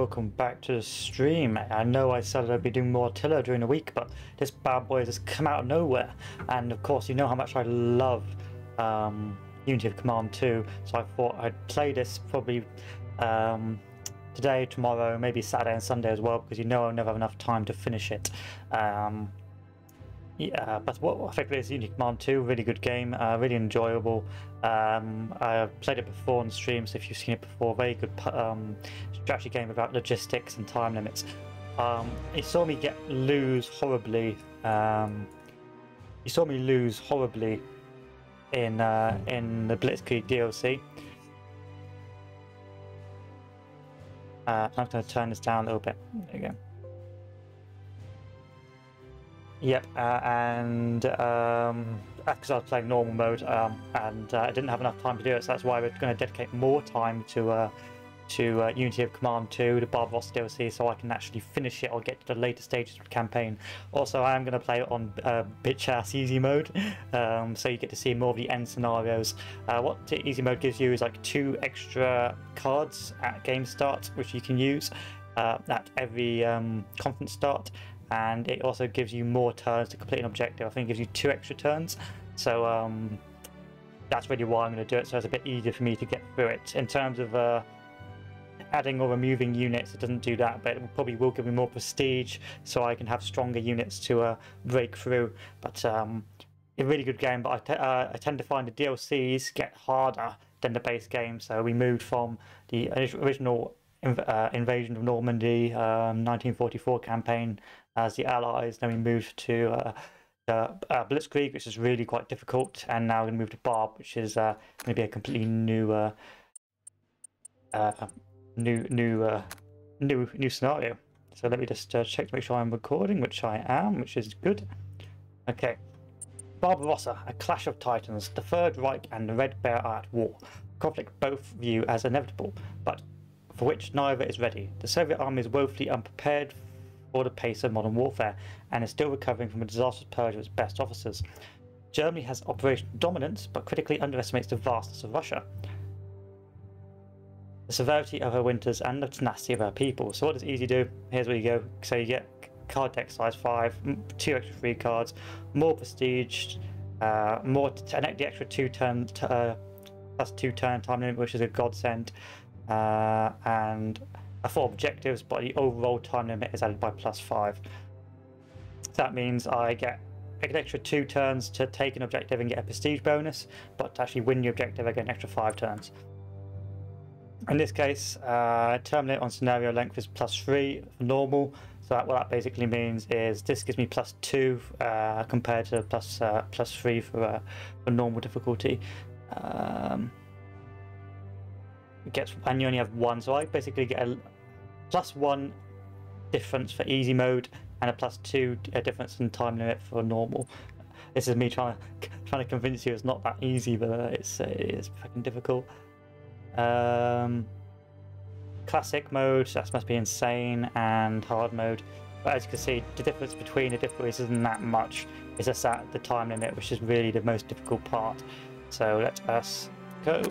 welcome back to the stream. I know I said I'd be doing more artillery during the week, but this bad boy has come out of nowhere. And of course, you know how much I love Unity of Command 2, so I thought I'd play this probably today, tomorrow, maybe Saturday and Sunday as well, because you know I'll never have enough time to finish it. Yeah, but what effectively is Unity Command 2, really good game, really enjoyable. I played it before on stream, so if you've seen it before, very good strategy game about logistics and time limits. You saw me lose horribly. You saw me lose horribly in the Blitzkrieg DLC. I'm going to turn this down a little bit. There you go. Yep, and because I was playing normal mode, and I didn't have enough time to do it, so that's why we're going to dedicate more time to Unity of Command 2, the Barbarossa DLC, so I can actually finish it or get to the later stages of the campaign. Also, I am going to play it on bitch-ass easy mode, so you get to see more of the end scenarios. What the easy mode gives you is like 2 extra cards at game start, which you can use at every conference start. And it also gives you more turns to complete an objective. I think it gives you 2 extra turns, so that's really why I'm going to do it, so it's a bit easier for me to get through it. In terms of adding or removing units, it doesn't do that, but it probably will give me more prestige, so I can have stronger units to break through. But a really good game, but I tend to find the DLCs get harder than the base game, so we moved from the original invasion of Normandy 1944 campaign as the Allies, then we moved to Blitzkrieg, which is really quite difficult, and now we're going to move to Barb, which is going to be a completely new new scenario. So let me just check to make sure I'm recording, which I am, which is good. Okay, Barbarossa, a clash of titans. The Third Reich and the Red Bear are at war. Conflict both view as inevitable, but for which neither is ready. The Soviet army is woefully unprepared for the pace of modern warfare, and is still recovering from a disastrous purge of its best officers. Germany has operational dominance, but critically underestimates the vastness of Russia, the severity of her winters, and the tenacity of her people. So what does easy do? Here's where you go. So you get card deck size 5, 2 extra free cards, more prestige, more the extra 2 turn plus 2 turn time limit, which is a godsend, and 4 objectives, but the overall time limit is added by +5. So that means I get an extra 2 turns to take an objective and get a prestige bonus, but to actually win the objective I get an extra 5 turns. In this case, term limit on scenario length is +3 for normal, so what that basically means is this gives me +2 compared to +3 for normal difficulty. And you only have 1, so I basically get a +1 difference for easy mode and a +2 difference in time limit for normal. This is me trying to convince you it's not that easy, but it is fucking difficult. Classic mode, that must be insane, and hard mode. But as you can see, the difference between the difficulties isn't that much. It's just at the time limit, which is really the most difficult part. So let us go.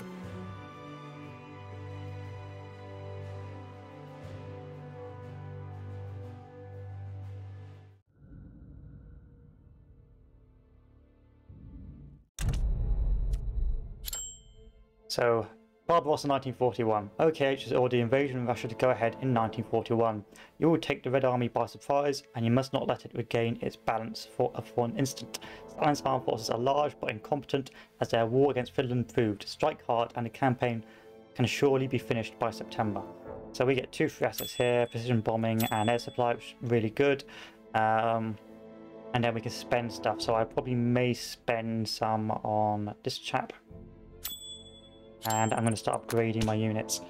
So, Barbarossa 1941. OKH has ordered the invasion of Russia to go ahead in 1941. You will take the Red Army by surprise, and you must not let it regain its balance for an instant. Stalin's armed forces are large but incompetent, as their war against Finland proved. Strike hard, and the campaign can surely be finished by September. So we get 2 free assets here, precision bombing and air supply, which is really good. And then we can spend stuff, so I probably may spend some on this chap. And I'm going to start upgrading my units.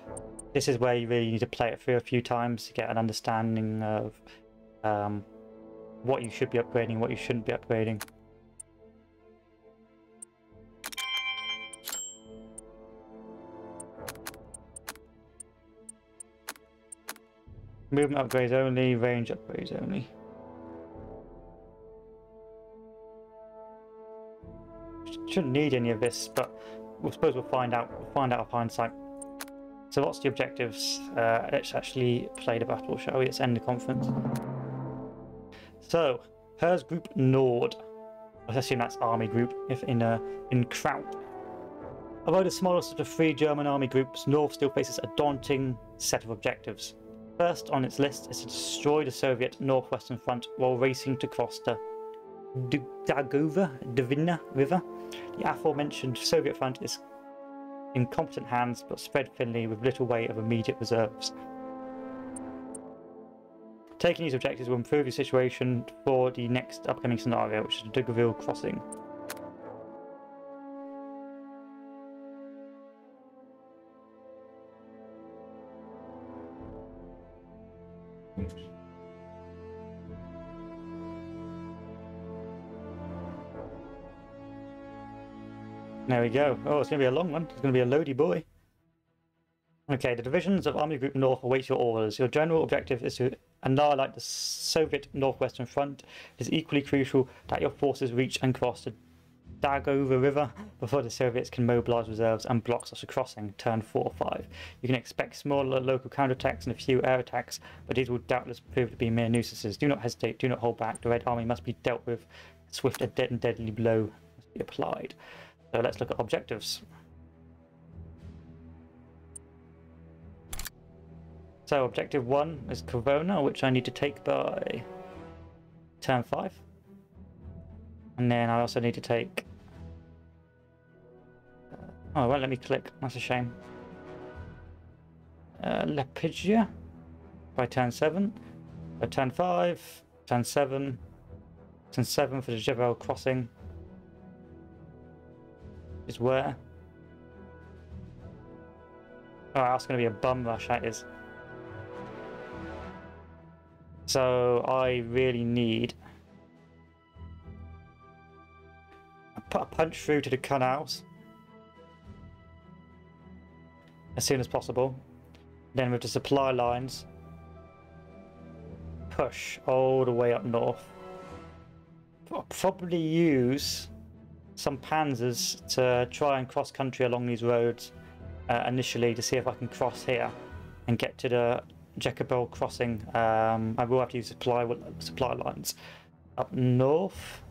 This is where you really need to play it through a few times to get an understanding of what you should be upgrading, what you shouldn't be upgrading. Movement upgrades only, range upgrades only. Shouldn't need any of this, but I suppose we'll find out. We'll find out of hindsight. So what's the objectives? Let's actually play the battle, shall we? Let's end the conference. So, Hers Group Nord. I assume that's army group, if in Kraut. Although the smallest of the 3 German army groups, North still faces a daunting set of objectives. First on its list is to destroy the Soviet Northwestern Front while racing to cross the Dvina River. The aforementioned Soviet front is in competent hands but spread thinly with little way of immediate reserves. Taking these objectives will improve the situation for the next upcoming scenario, which is the Dugaville crossing. There we go. Oh, it's going to be a long one. It's going to be a loady boy. Okay, the divisions of Army Group North await your orders. Your general objective is to annihilate the Soviet Northwestern Front. It is equally crucial that your forces reach and cross the Daugava River before the Soviets can mobilize reserves and block such a crossing. Turn 4-5. You can expect smaller local counterattacks and a few air attacks, but these will doubtless prove to be mere nuisances. Do not hesitate. Do not hold back. The Red Army must be dealt with. Swift and deadly blow must be applied. So let's look at objectives. So objective 1 is Corona, which I need to take by turn 5. And then I also need to take... oh, it won't let me click. That's a shame. Lepigia by turn 7. Turn 5, turn 7, turn 7 for the Jevel crossing. Is where? Oh, that's going to be a bum rush, that is. So I really need a punch through to the canals as soon as possible. Then with the supply lines, push all the way up north. I'll probably use some panzers to try and cross country along these roads initially to see if I can cross here and get to the Jekabel crossing. I will have to use supply lines up north.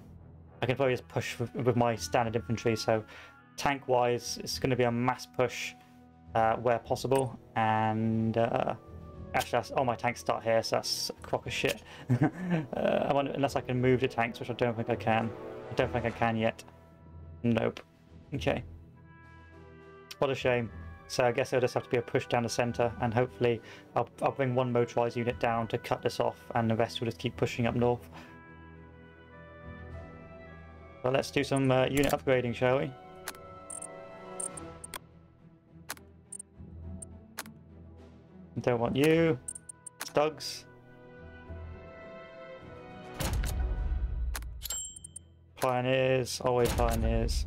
I can probably just push with my standard infantry, so tank wise it's going to be a mass push where possible, and actually all my tanks start here, so that's a crock of shit. Unless I can move the tanks, which I don't think I can. I don't think I can yet. Nope. Okay. What a shame. So I guess it'll just have to be a push down the centre, and hopefully I'll bring one motorised unit down to cut this off, and the rest will just keep pushing up north. Well, let's do some unit upgrading, shall we? Don't want you. Stugs. Pioneers, always pioneers.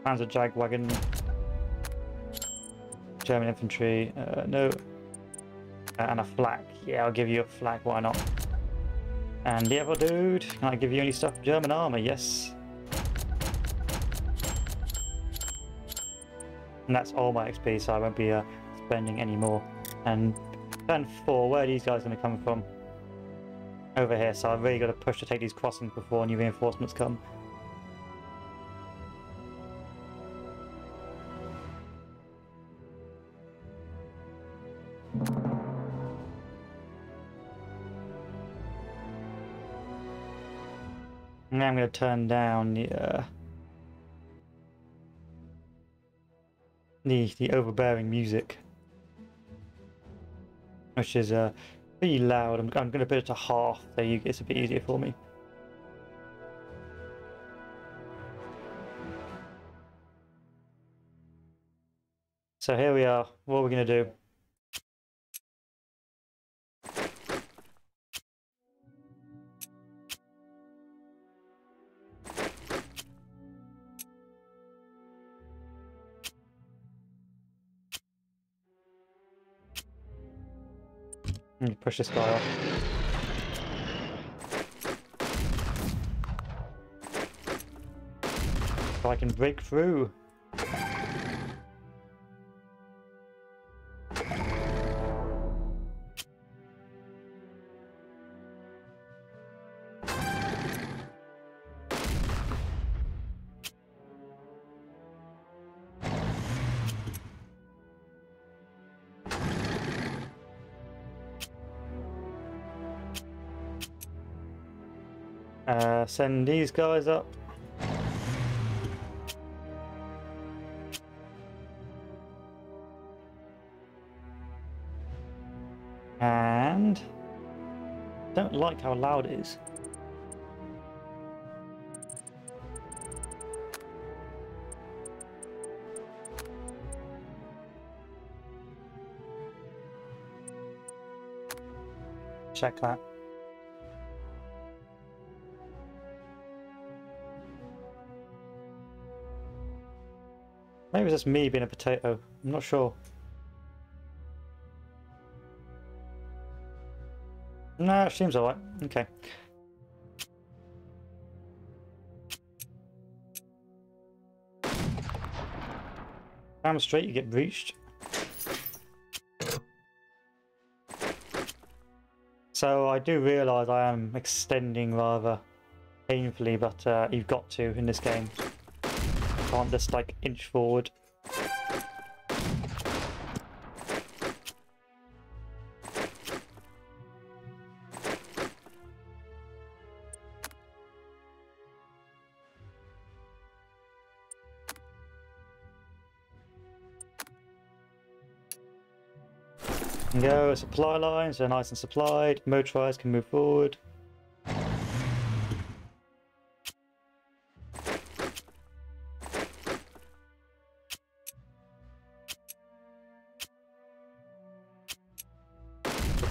Panzer Jagdwagen. German infantry, no. And a flak. Yeah, I'll give you a flak, why not? And the other dude, can I give you any stuff? German armour, yes. And that's all my XP, so I won't be spending any more. And turn 4, where are these guys going to come from? Over here, so I've really got to push to take these crossings before new reinforcements come. Now I'm going to turn down the overbearing music, which is pretty loud. I'm going to put it to half, so it's a bit easier for me. So here we are. What are we going to do? Push this guy off. so I can break through. Send these guys up. And don't like how loud it is. Check that. Maybe it's just me being a potato. I'm not sure. No, it seems alright. Okay. Damn straight, you get breached. So I do realise I am extending rather painfully, but you've got to in this game. Can't just like inch forward. Go, supply lines are nice and supplied. Motorized can move forward.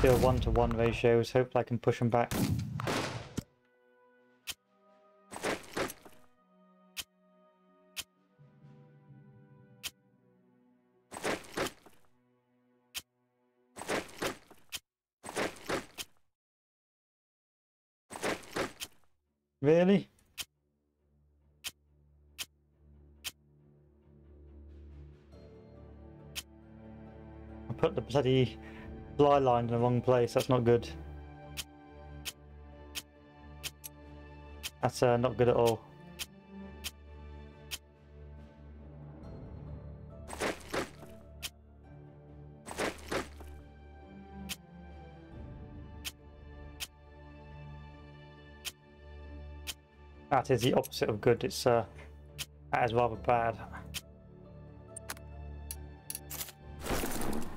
Do a 1-to-1 ratios. Hopefully I can push them back. Really? I put the bloody fly line in the wrong place. That's not good. That's not good at all. That is the opposite of good. It's that is rather bad.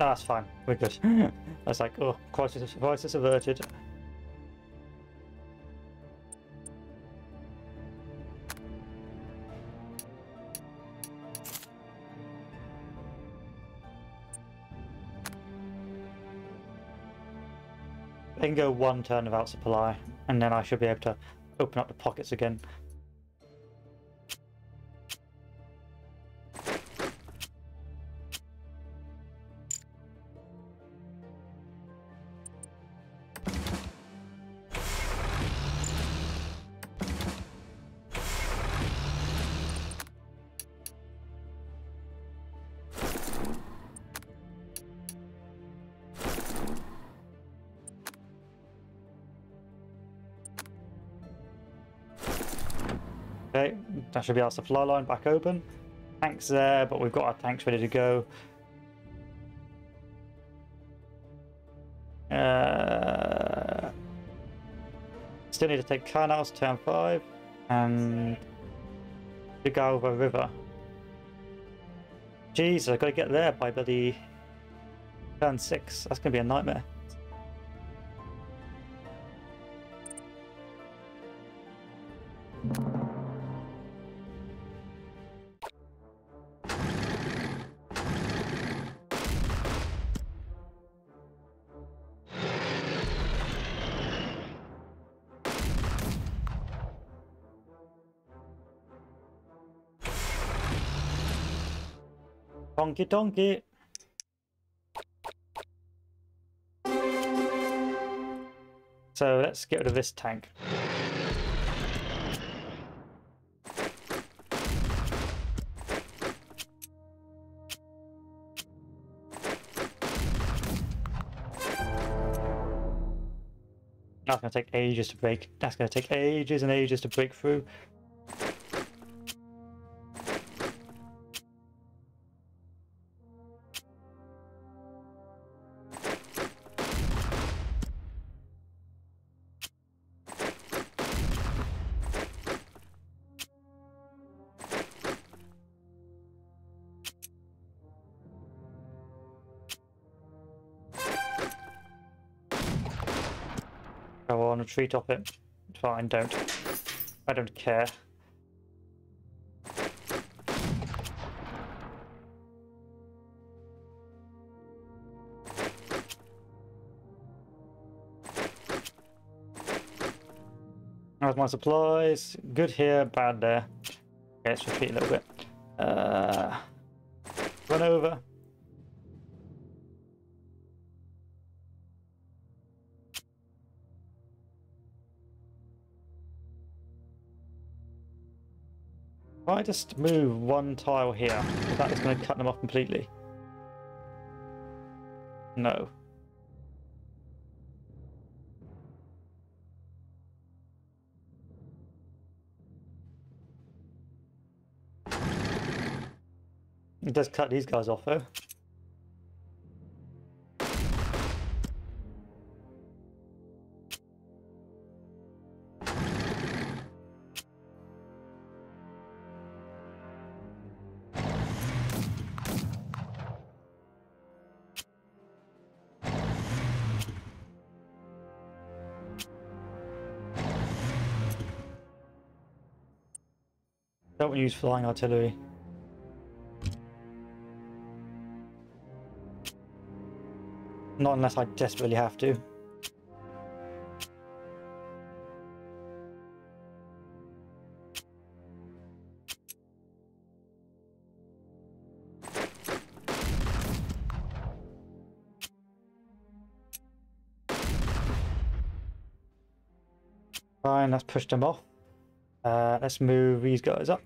Oh, that's fine. We're good. That's like, oh, crisis averted. I can go one turn without supply, and then I should be able to open up the pockets again. Okay, that should be our supply line back open. Tanks there, but we've got our tanks ready to go. Still need to take Karnals, turn 5, and the Galva River. Jeez, I've got to get there by bloody turn 6. That's going to be a nightmare. Donkey donkey. So let's get rid of this tank. That's going to take ages to break. That's going to take ages and ages to break through. Go on, retreat off it. Fine, don't. I don't care. How's my supplies? Good here, bad there. Okay, let's retreat a little bit. Run over. If I just move one tile here, that is going to cut them off completely. No. It does cut these guys off though. Don't use flying artillery. Not unless I desperately have to. Fine, let's push them off. Let's move these guys up.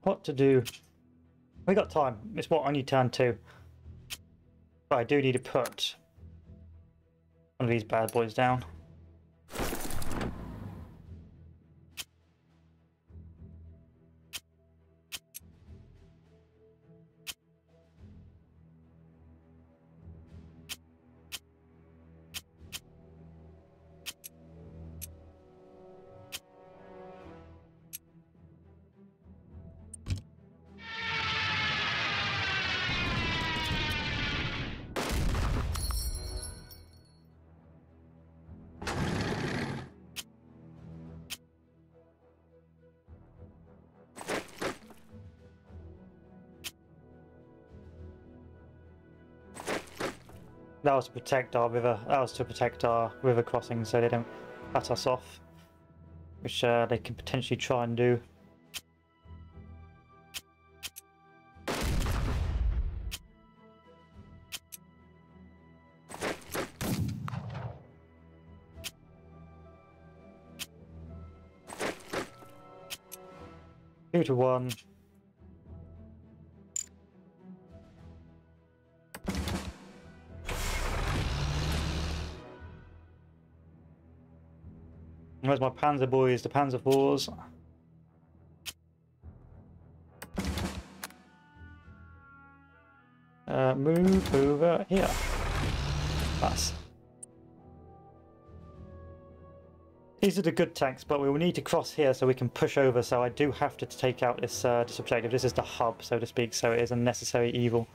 What to do? We got time. It's what, only turn 2. But I do need to put one of these bad boys down. That was to protect our river. That was to protect our river crossing, so they don't cut us off, which they can potentially try and do. Two to one. Where's my Panzer boys, the Panzer fours? Move over here. Pass. These are the good tanks, but we will need to cross here so we can push over, so I do have to take out this objective. This is the hub, so to speak, so it is a necessary evil.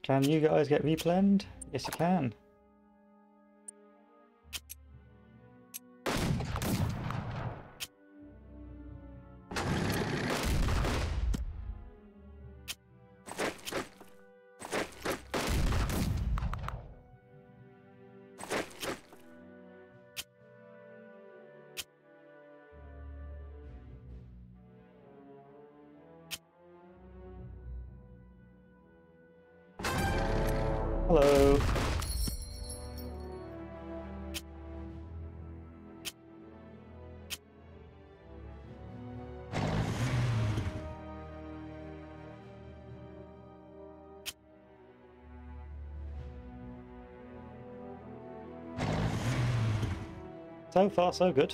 Can you guys get replanned? Yes, you can. So far, so good.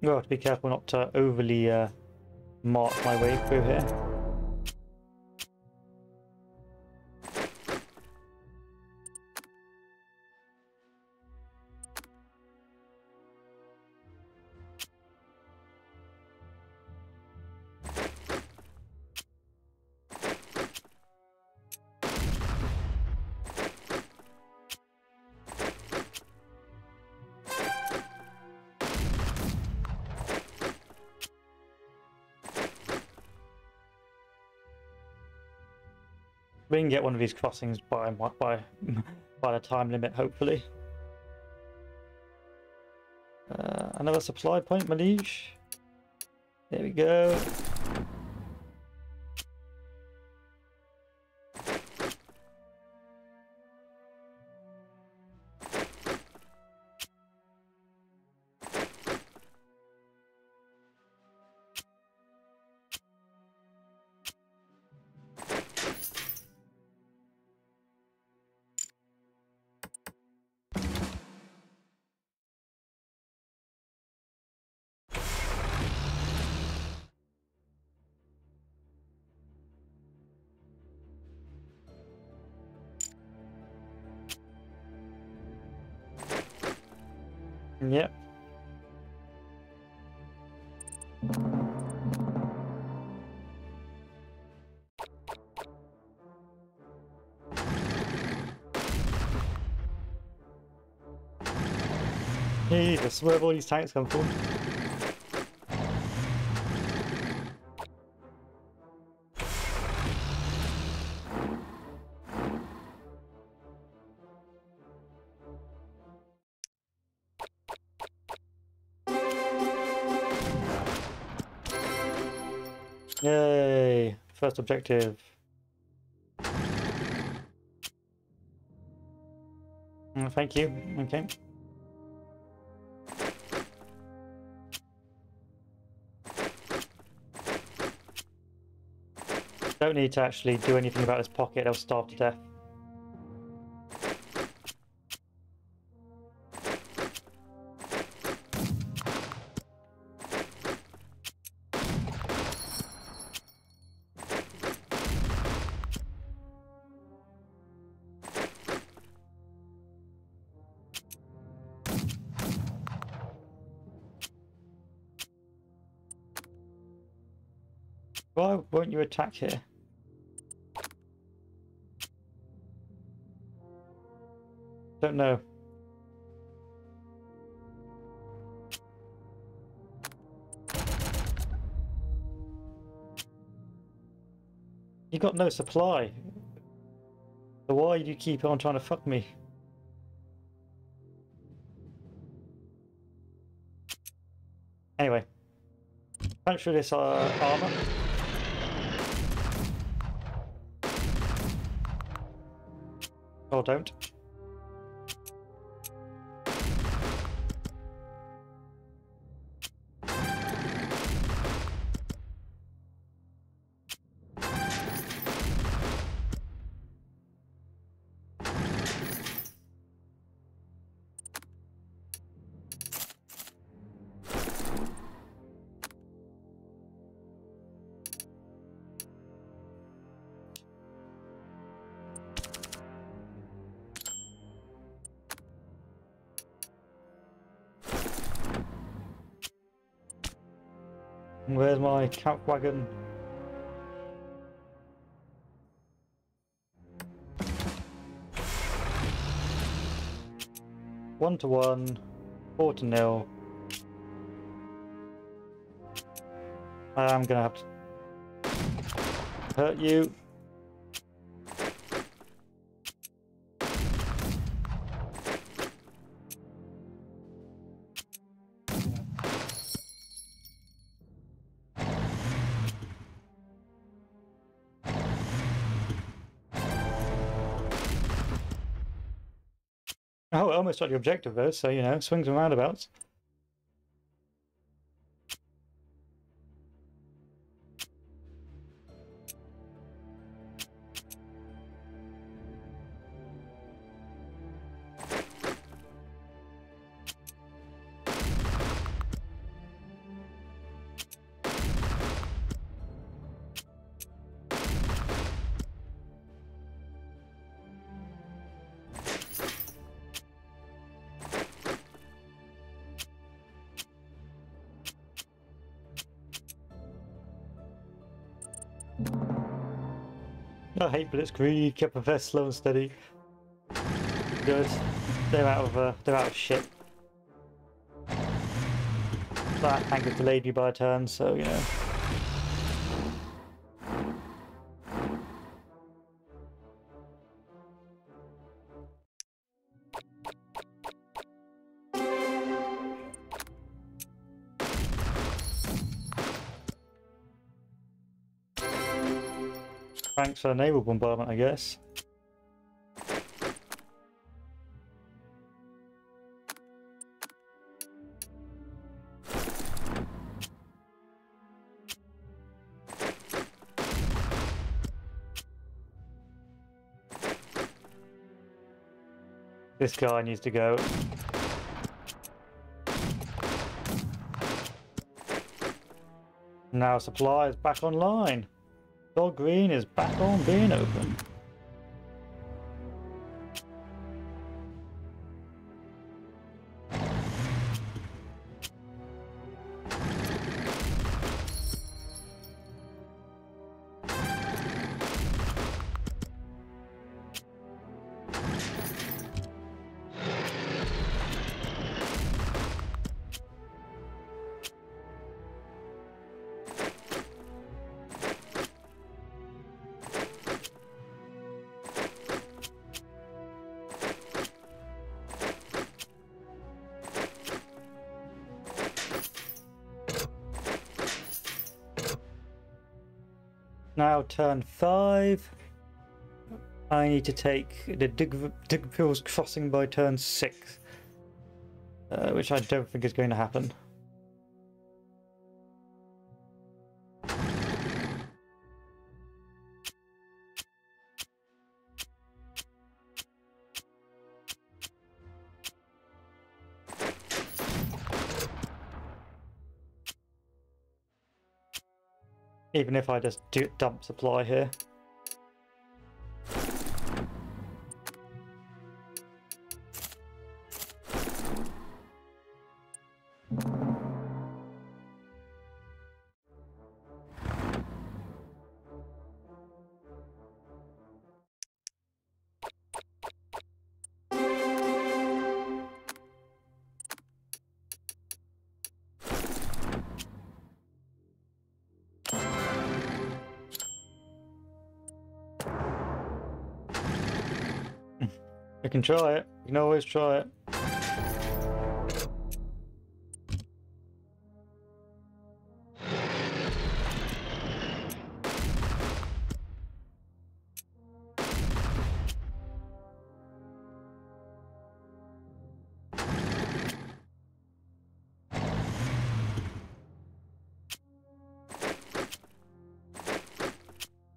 Oh, I have to be careful not to overly mark my way through here. We can get one of these crossings by the time limit, hopefully. Another supply point, my liege. There we go. Yep. Jesus, where have all these tanks come from? Yay! First objective. Thank you. Okay. Don't need to actually do anything about this pocket, they'll starve to death. Why won't you attack here? Don't know. You got no supply. So why do you keep on trying to fuck me? Anyway. Punch through this armor. Or don't. Where's my camp wagon? One to 1, 4 to 0. I'm gonna have to hurt you. Oh, I almost got the objective though, so you know, swings and roundabouts. I hate blitzkrieg. Kept them slow and steady. Good. They're out of shit. That tank has delayed me by a turn, so you know. Thanks for the naval bombardment, I guess. This guy needs to go. Now supply is back online. Dog Green is back on being open. Now turn 5. I need to take the Digpills crossing by turn 6. Which I don't think is going to happen. Even if I just dump supply here. You can try it. You can always try it.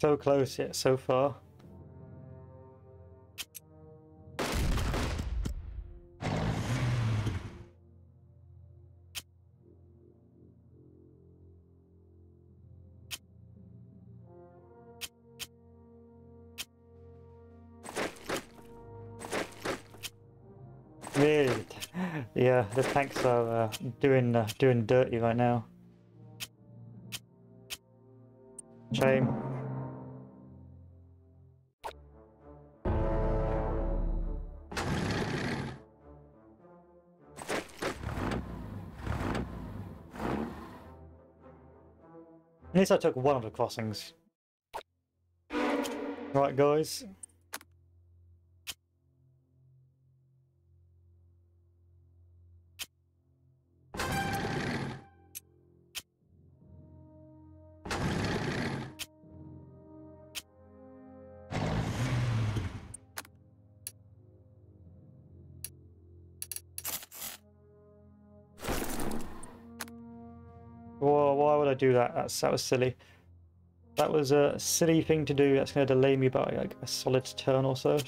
So close yet so far. Really? Yeah, the tanks are doing dirty right now. Shame. At least I took one of the crossings. Right, guys. why would I do that? That was silly. That was a silly thing to do. That's going to delay me by like a solid turn or so.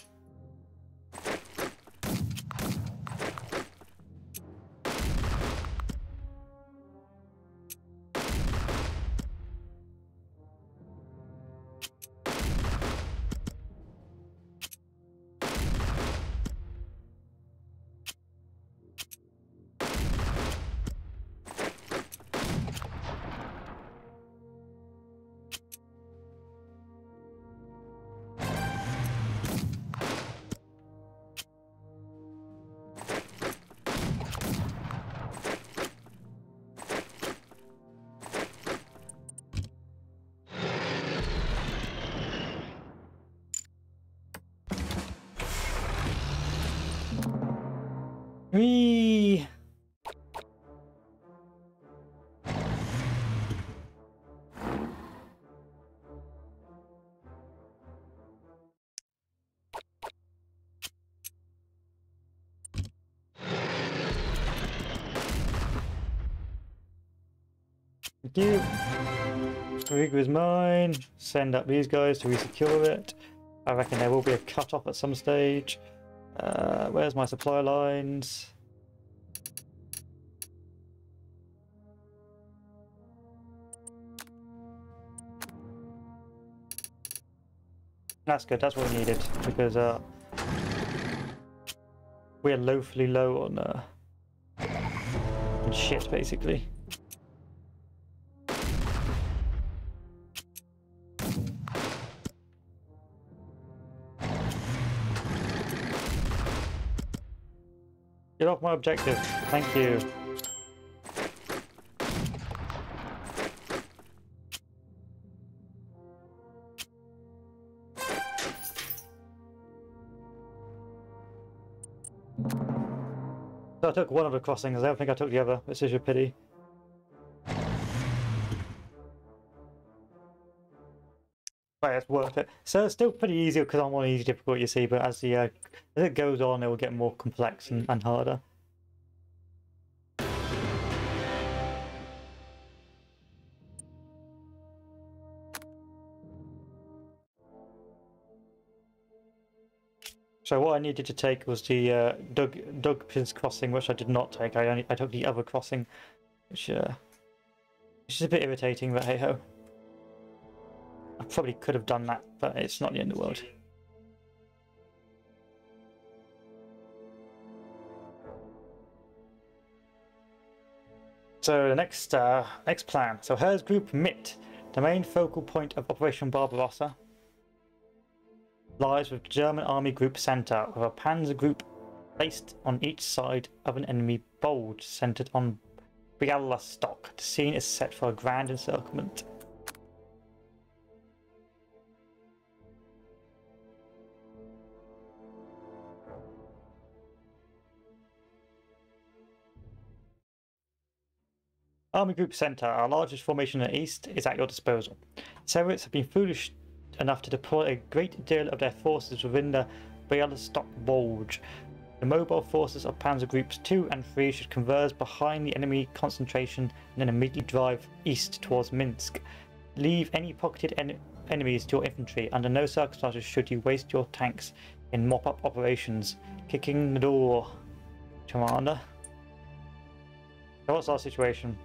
Whee! Thank you. Rig was mine. Send up these guys to resecure it. I reckon there will be a cut-off at some stage. Where's my supply lines? That's good, that's what we needed, because we're woefully low on shit, basically. Get off my objective, thank you. So I took one of the crossings, I don't think I took the other, which is a pity. But it's worth it. So it's still pretty easy because I'm on easy difficulty, you see, but as it goes on, it will get more complex and harder. So what I needed to take was the Dugpins crossing, which I did not take. I took the other crossing, which is a bit irritating, but hey ho. I probably could have done that, but it's not the end of the world. So the next plan. So Her's Group MIT, the main focal point of Operation Barbarossa, lies with the German Army Group Center, with a Panzer Group placed on each side of an enemy bulge centered on Bialystok. The scene is set for a grand encirclement. Army Group Center, our largest formation in the east, is at your disposal. Soviets have been foolish enough to deploy a great deal of their forces within the Bialystok Bulge. The mobile forces of Panzer Groups 2 and 3 should converge behind the enemy concentration and then immediately drive east towards Minsk. Leave any pocketed enemies to your infantry. Under no circumstances should you waste your tanks in mop-up operations. Kicking the door, Commander. So what's our situation?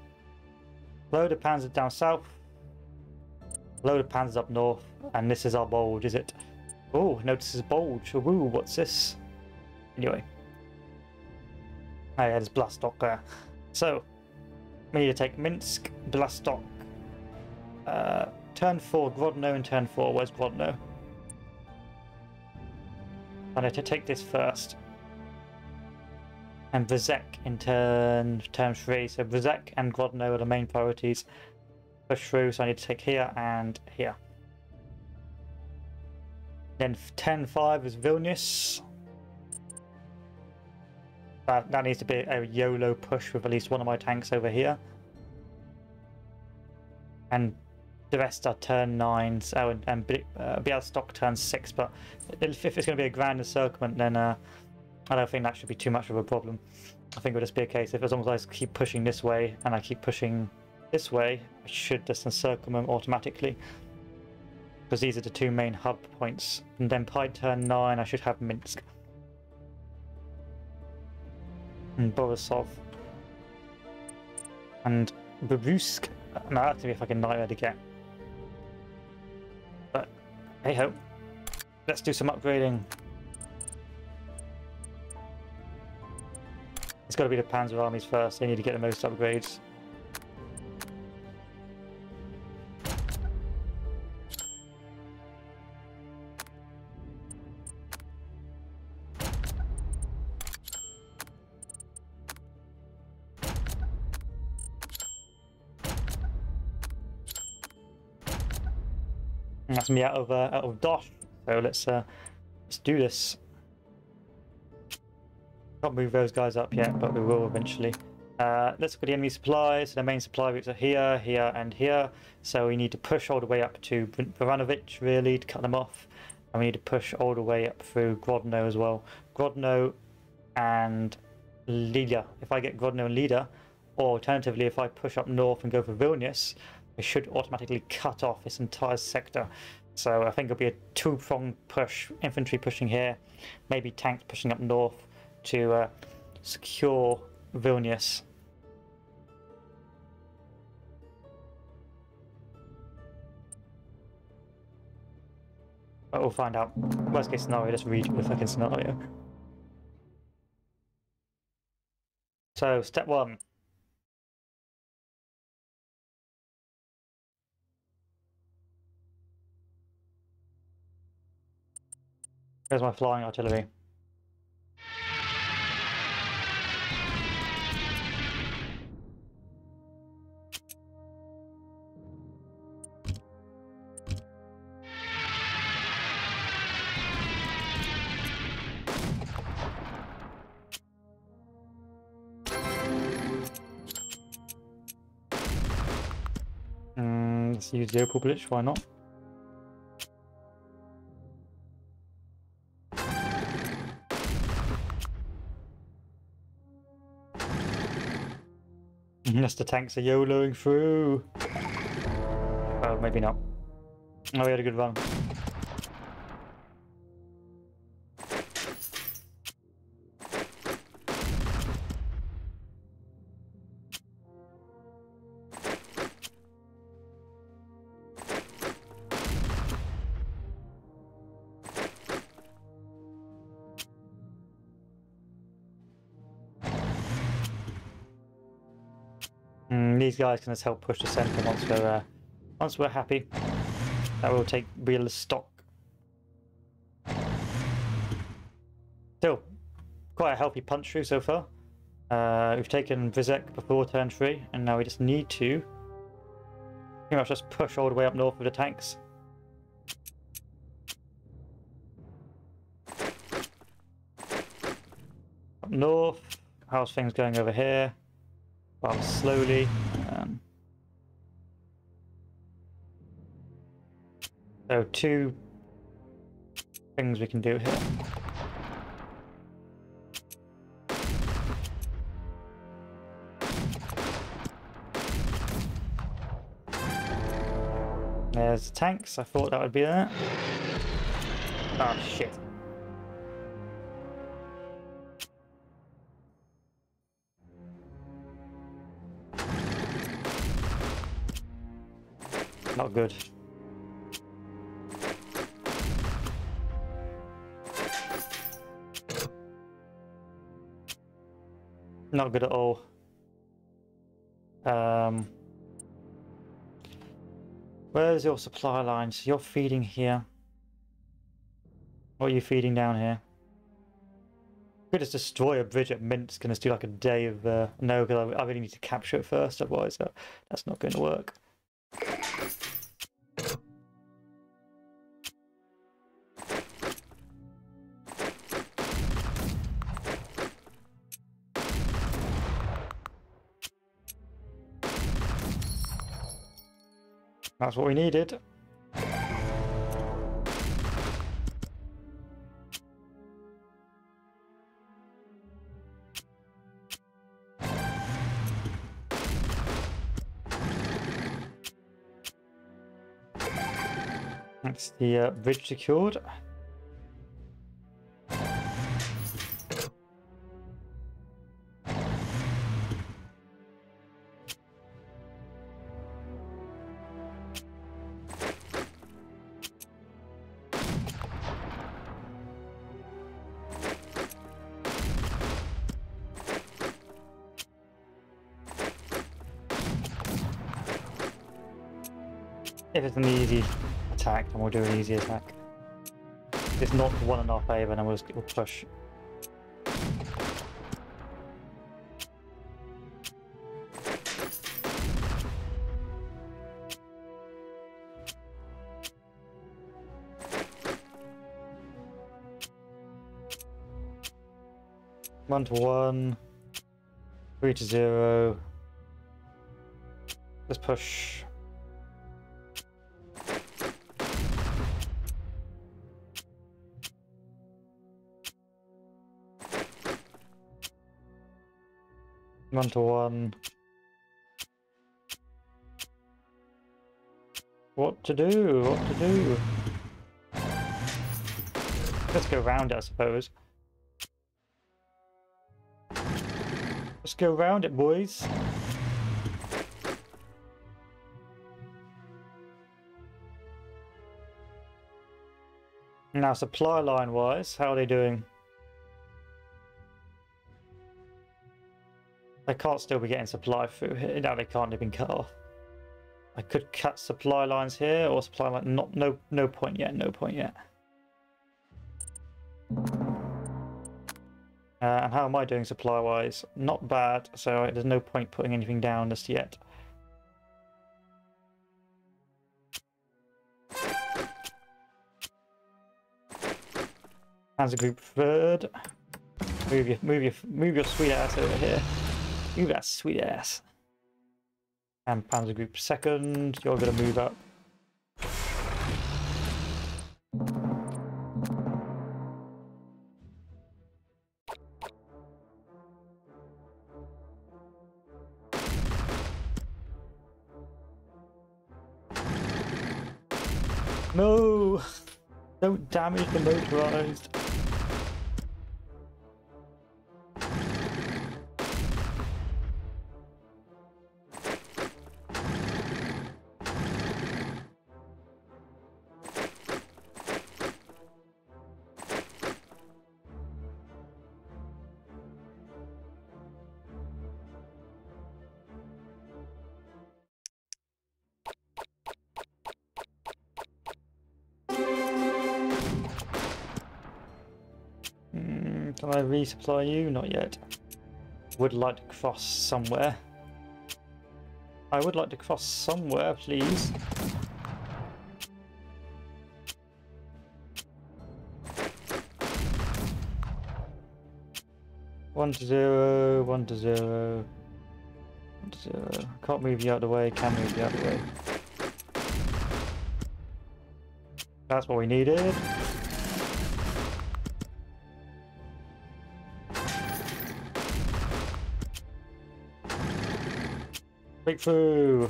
Load of panzers down south, load of panzers up north, and this is our bulge, is it? Oh, notice this bulge. Woo, what's this? Anyway. Oh yeah, there's Bialystok there. So, we need to take Minsk, Bialystok, turn 4, Grodno in turn 4. Where's Grodno? I need to take this first. And Brzezinsk in turn 3. So Brzezinsk and Grodno are the main priorities. Push through, so I need to take here and here. Then 10-5 is Vilnius. That needs to be a YOLO push with at least one of my tanks over here. And the rest are turn 9s. Oh, and Bialystok turn 6. But if it's going to be a grand encirclement, then I don't think that should be too much of a problem. I think it'll just be a case if, as long as I keep pushing this way and I keep pushing this way, I should just encircle them automatically. Because these are the two main hub points. And then by turn 9, I should have Minsk. And Borisov. And Babusk. No, that's to be a fucking nightmare to get. But, hey ho. Let's do some upgrading. It's got to be the Panzer armies first. They need to get the most upgrades. And that's me out of Dosh. So let's do this. Can't move those guys up yet, but we will eventually. Let's look at the enemy supplies. So the main supply routes are here, here, and here. So we need to push all the way up to Varanovich, really, to cut them off. And we need to push all the way up through Grodno as well. Grodno and Lida. If I get Grodno and Lida, or alternatively, if I push up north and go for Vilnius, we should automatically cut off this entire sector. So I think it'll be a two-pronged push. Infantry pushing here, maybe tanks pushing up north to secure Vilnius. But we'll find out. Worst case scenario, let's read the fucking scenario. So, step 1. There's my flying artillery. Let's use the Opal Blitz, why not? Unless the tanks are YOLOing through. Oh, maybe not. Oh, we had a good run. These guys can just help push the centre once we're happy. That will take real stock. Still, quite a healthy punch through so far. We've taken Vizek before turn 3, and now we just need to pretty much just push all the way up north with the tanks. Up north, how's things going over here? Well, slowly. So 2 things we can do here. There's tanks. I thought that would be there. Oh shit. Not good. Not good at all. Where's your supply lines? You're feeding here. What are you feeding down here? Could just destroy a bridge at Minsk and just do like a day of no, because I really need to capture it first, otherwise that's not going to work. That's what we needed. That's the bridge secured. If it's an easy attack, then we'll do an easy attack. If it's not one in our favour, then we'll push. One to one, 3 to 0. Let's push. One to one. What to do? What to do? Let's go round it, I suppose. Let's go round it, boys. Now, supply line wise, how are they doing? They can't still be getting supply through here. No, they can't. They've been cut off. I could cut supply lines here, or supply line. No point yet. No point yet. And how am I doing supply wise? Not bad. So there's no point putting anything down just yet. Panzer Group third. Move your sweet ass over here. Move that sweet ass. And Panzer Group second, you're gonna move up. No! Don't damage the motorized. Can I resupply you? Not yet. Would like to cross somewhere. I would like to cross somewhere, please. One to zero, 1 to 0, 1 to 0. Can't move you out of the way, can move you out of the way. That's what we needed. Breakthrough!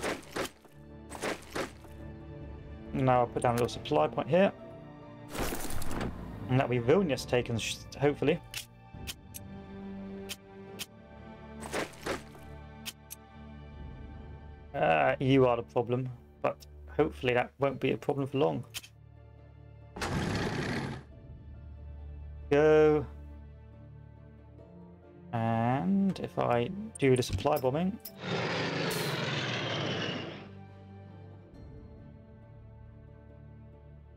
Now I'll put down a little supply point here. And that'll be Vilnius taken, hopefully. You are the problem, but hopefully that won't be a problem for long. Go. And if I do the supply bombing.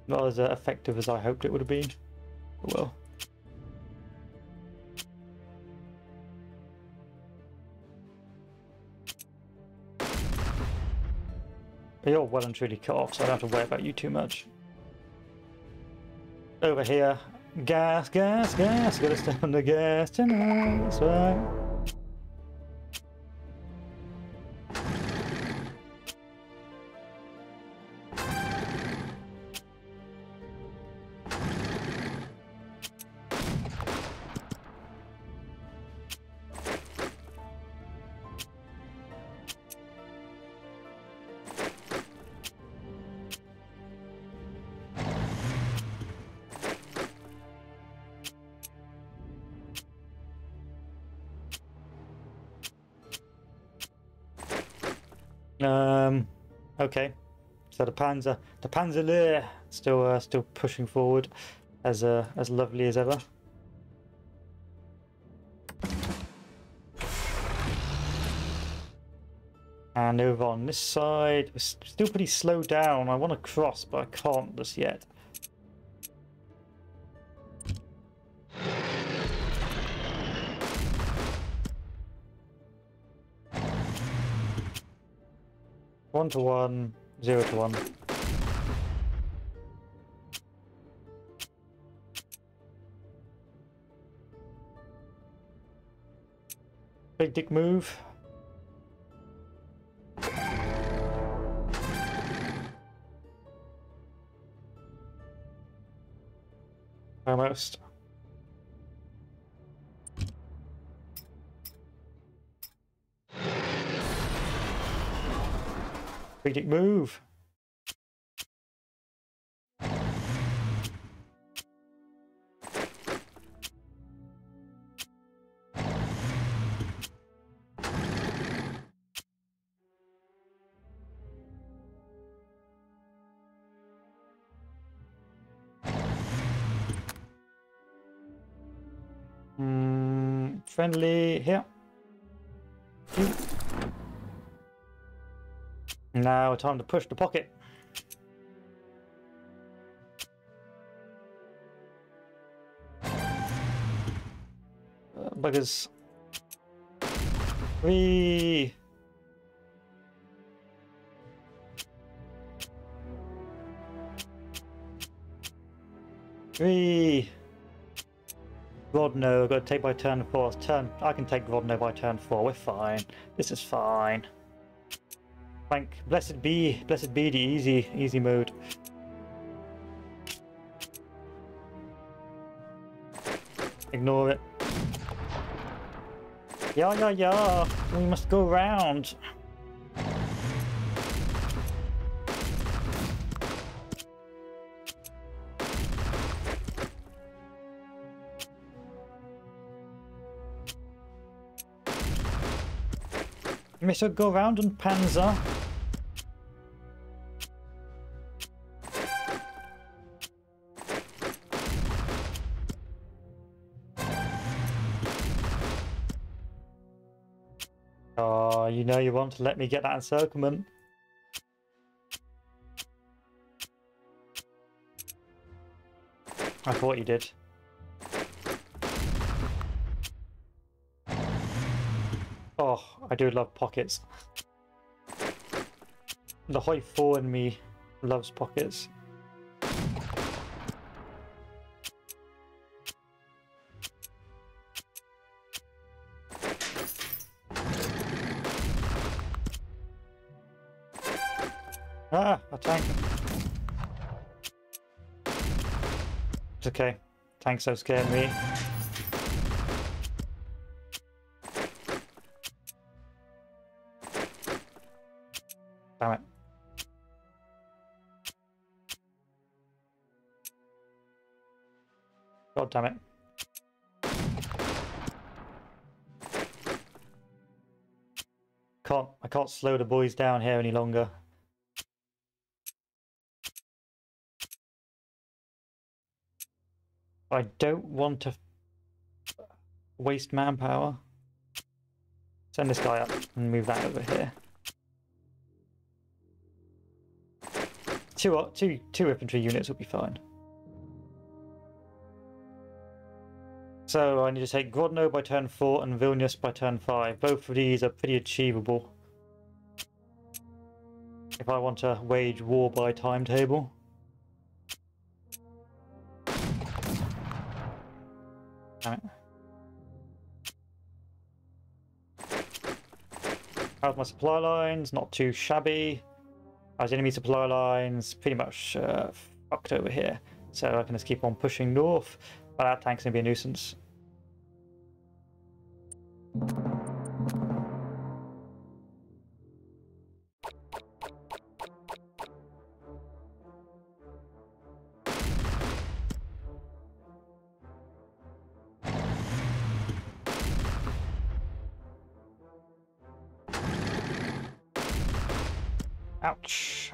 Not as effective as I hoped it would have been. Oh well. But you're well and truly cut off, so I don't have to worry about you too much. Over here. Gas, gas, gas. Gotta step on the gas tonight. That's right. Okay. So the Panzerlehr still pushing forward, as lovely as ever. And over on this side, we're still pretty slow down. I want to cross, but I can't just yet. One to one, 0 to 1. Big dick move. Almost. Big dick move. Friendly here. Now time to push the pocket. Buggers. 3. Grodno, I've got to take by turn 4. I can take Grodno by turn 4. We're fine. This is fine. Blessed be the easy mode. Ignore it. Yeah. We must go round. We must go round and Panzer. Oh, you know you want to let me get that encirclement. I thought you did. Oh, I do love pockets. The Hoi 4 in me loves pockets. Ah, a tank. It's okay. Tanks don't scare me. Damn it. God damn it. I can't slow the boys down here any longer. I don't want to waste manpower. Send this guy up and move that over here. Two infantry units will be fine. So I need to take Grodno by turn 4 and Vilnius by turn 5. Both of these are pretty achievable if I want to wage war by timetable. Damn it. How's my supply lines? Not too shabby. How's enemy supply lines? Pretty much fucked over here. So I can just keep on pushing north. But that tank's gonna be a nuisance. Ouch.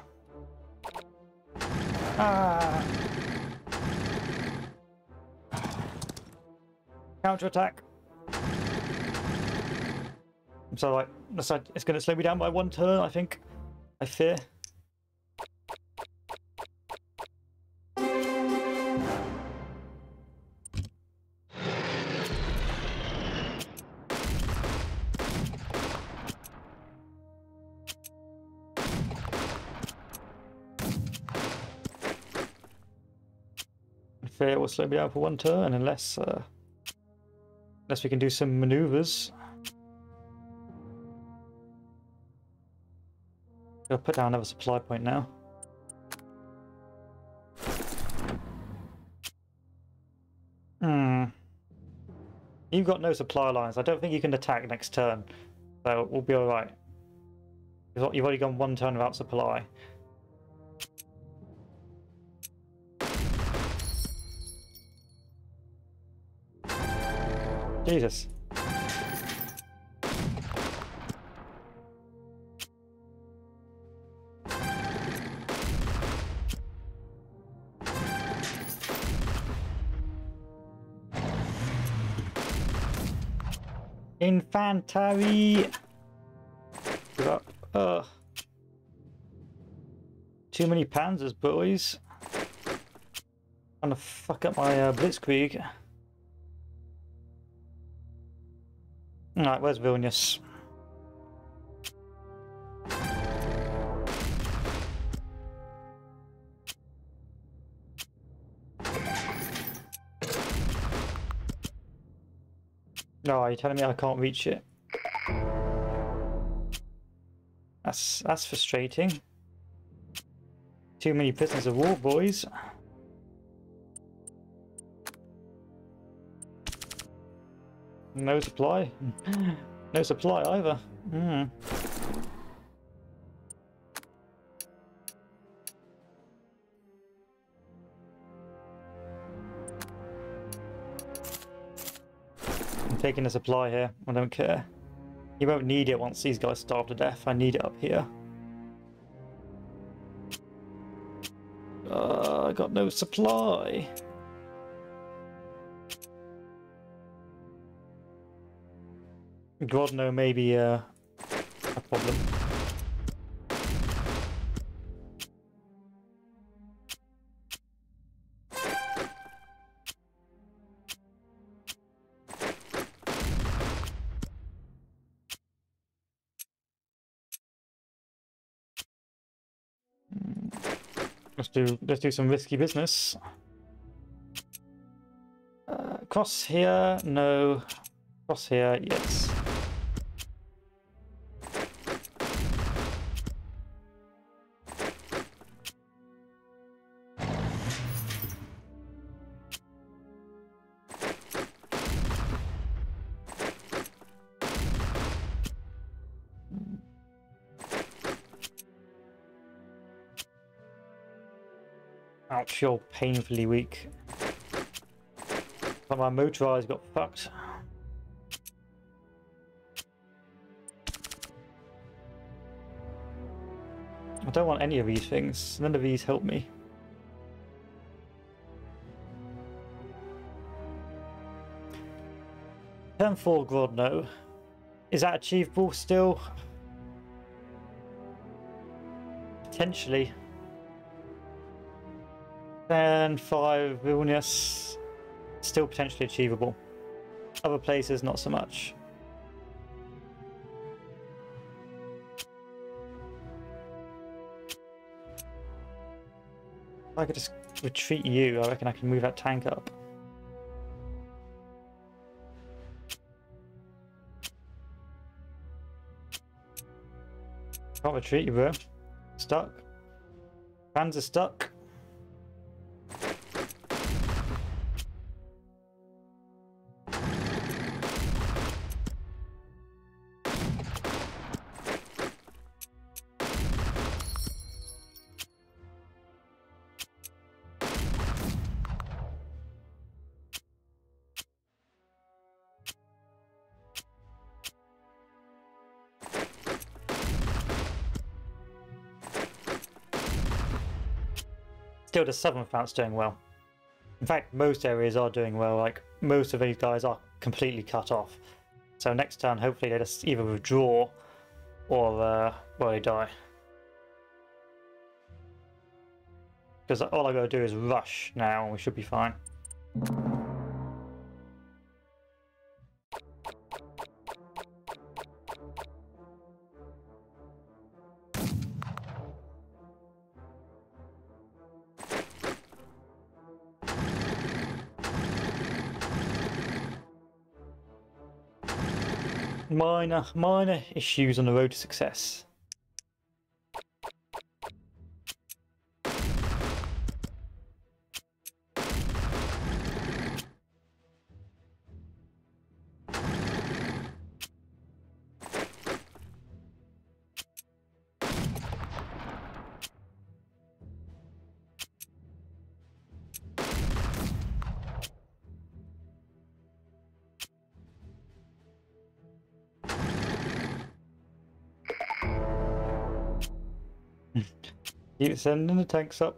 Ah. Counter-attack. So like, it's going to slow me down by 1 turn, I think. I fear. It will slow me down for 1 turn unless we can do some maneuvers. I'll put down another supply point now. You've got no supply lines. I don't think you can attack next turn, so we'll be alright. You've already gone 1 turn without supply. Jesus. Infantry. Too many panzers, boys. Trying to fuck up my blitzkrieg. Alright, where's Vilnius? No, are you telling me I can't reach it? That's frustrating. Too many prisoners of war, boys. No supply. No supply either. I'm taking a supply here. I don't care. You won't need it once these guys starve to death. I need it up here. I got no supply. Grodno may be a problem. Let's do some risky business. Cross here, no. Cross here, yes. Ouch, you're painfully weak. But my motorized got fucked. I don't want any of these things. None of these help me. Turn 4 Grodno. Is that achievable still? Potentially. Turn 5 Vilnius. Still potentially achievable. Other places, not so much. If I could just retreat you, I reckon I can move that tank up. Can't retreat you, bro. Stuck. Fans are stuck. still the southern front's doing well. In fact, most areas are doing well. Like, most of these guys are completely cut off. So next turn, hopefully they just either withdraw or well, they die. Because all I gotta do is rush now and we should be fine. Minor issues on the road to success. Keep sending the tanks up.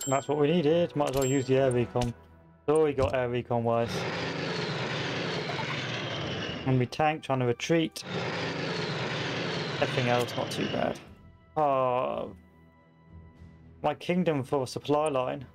That's what we needed. Might as well use the air recon. Oh, we got air recon wise. And we tank trying to retreat. Everything else not too bad. Oh, my kingdom for a supply line.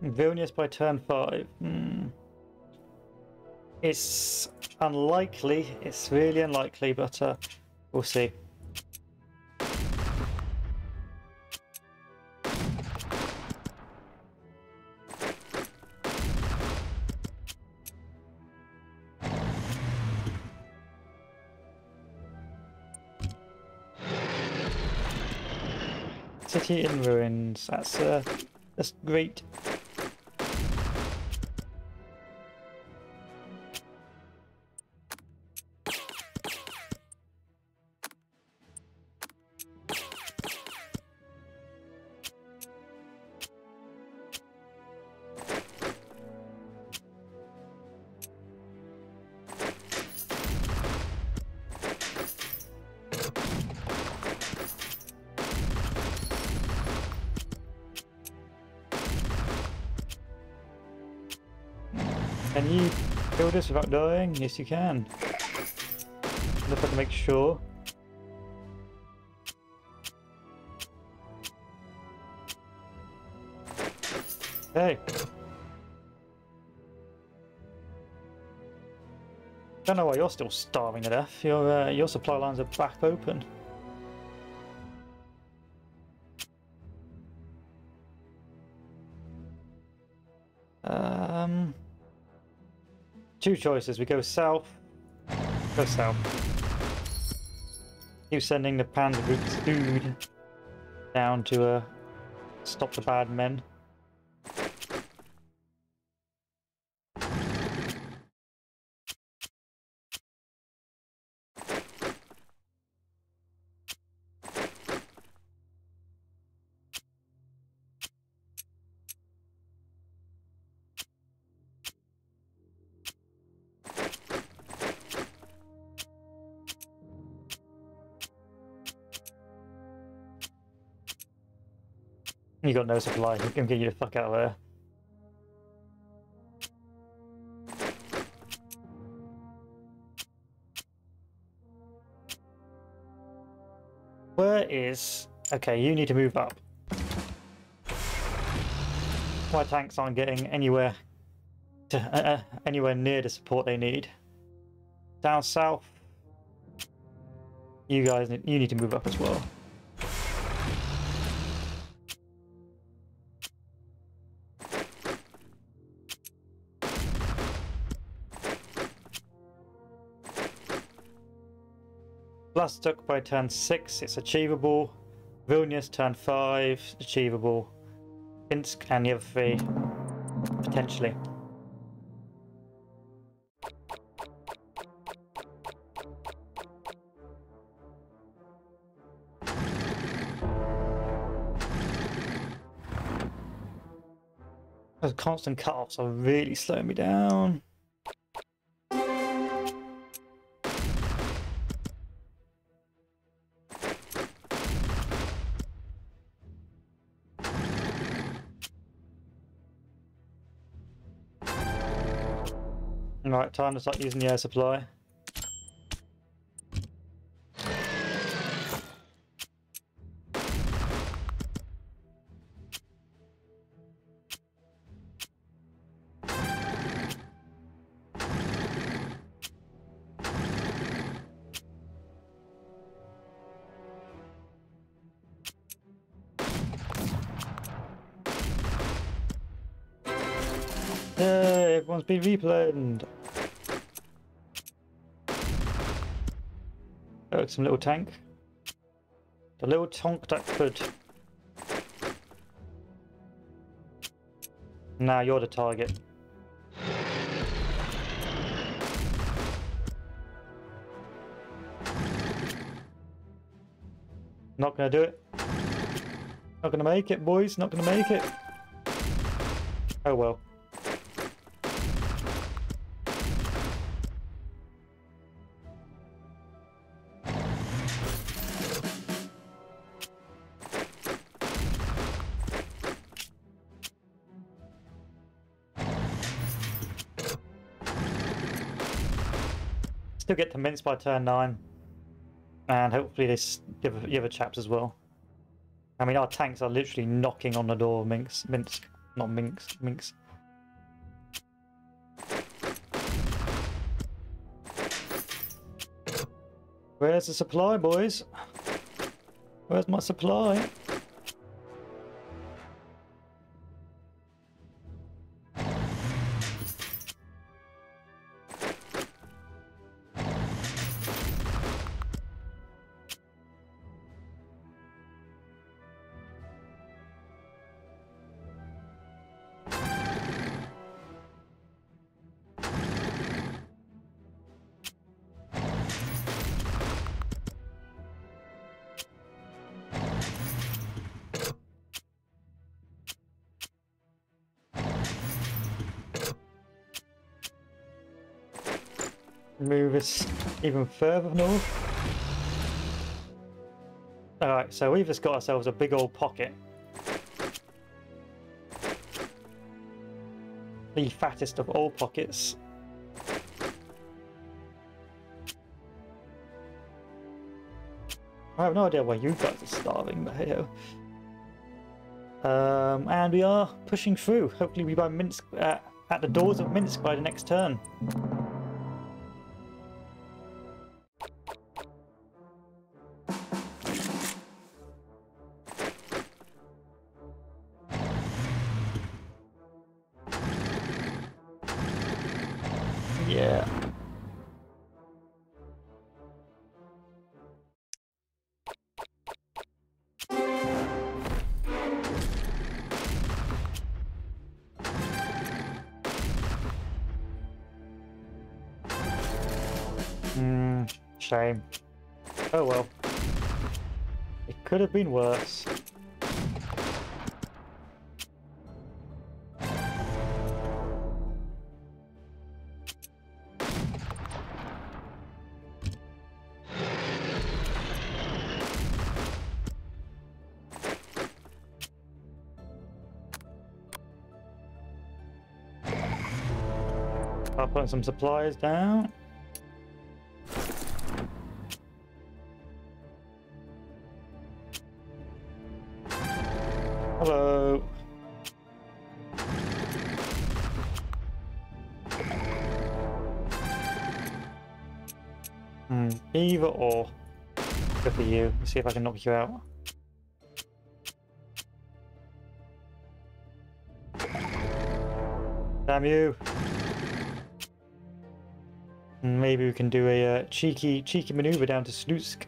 Vilnius by turn 5. It's unlikely. It's really unlikely, but we'll see. City in ruins. That's great. Can you kill this without dying? Yes, you can. Just have to make sure. Hey. Don't know why you're still starving to death. Your supply lines are back open. Two choices. We go south. Go south. Keep sending the Panzer Group's food down to stop the bad men. You got no supply. We can get you the fuck out of there. Where is... Okay, you need to move up. my tanks aren't getting anywhere near the support they need. Down south, you guys need to move up as well. Vladivostok by turn 6, it's achievable. Vilnius turn 5, achievable. Minsk and the other 3, potentially. Those constant cut-offs are really slowing me down. Right, time to start using the air supply. Yay, everyone's been replaned. Oh, some little tank. The little tank that could. Now you're the target. Not gonna do it. Not gonna make it, boys. Not gonna make it. Oh well. Still get to Minsk by turn 9, and hopefully this the other chaps as well. I mean, our tanks are literally knocking on the door of Minsk, not Minsk, Minsk. Where's the supply, boys? Where's my supply? Move us even further north. Alright, so we've just got ourselves a big old pocket. The fattest of all pockets. I have no idea why you guys are starving, but hey ho. And we are pushing through. Hopefully we buy Minsk at the doors of Minsk by the next turn. Yeah. Shame. Oh well. It could have been worse. I'll put some supplies down. Hello. Either or. Good for you. Let's see if I can knock you out. Damn you! Maybe we can do a cheeky maneuver down to Smolensk.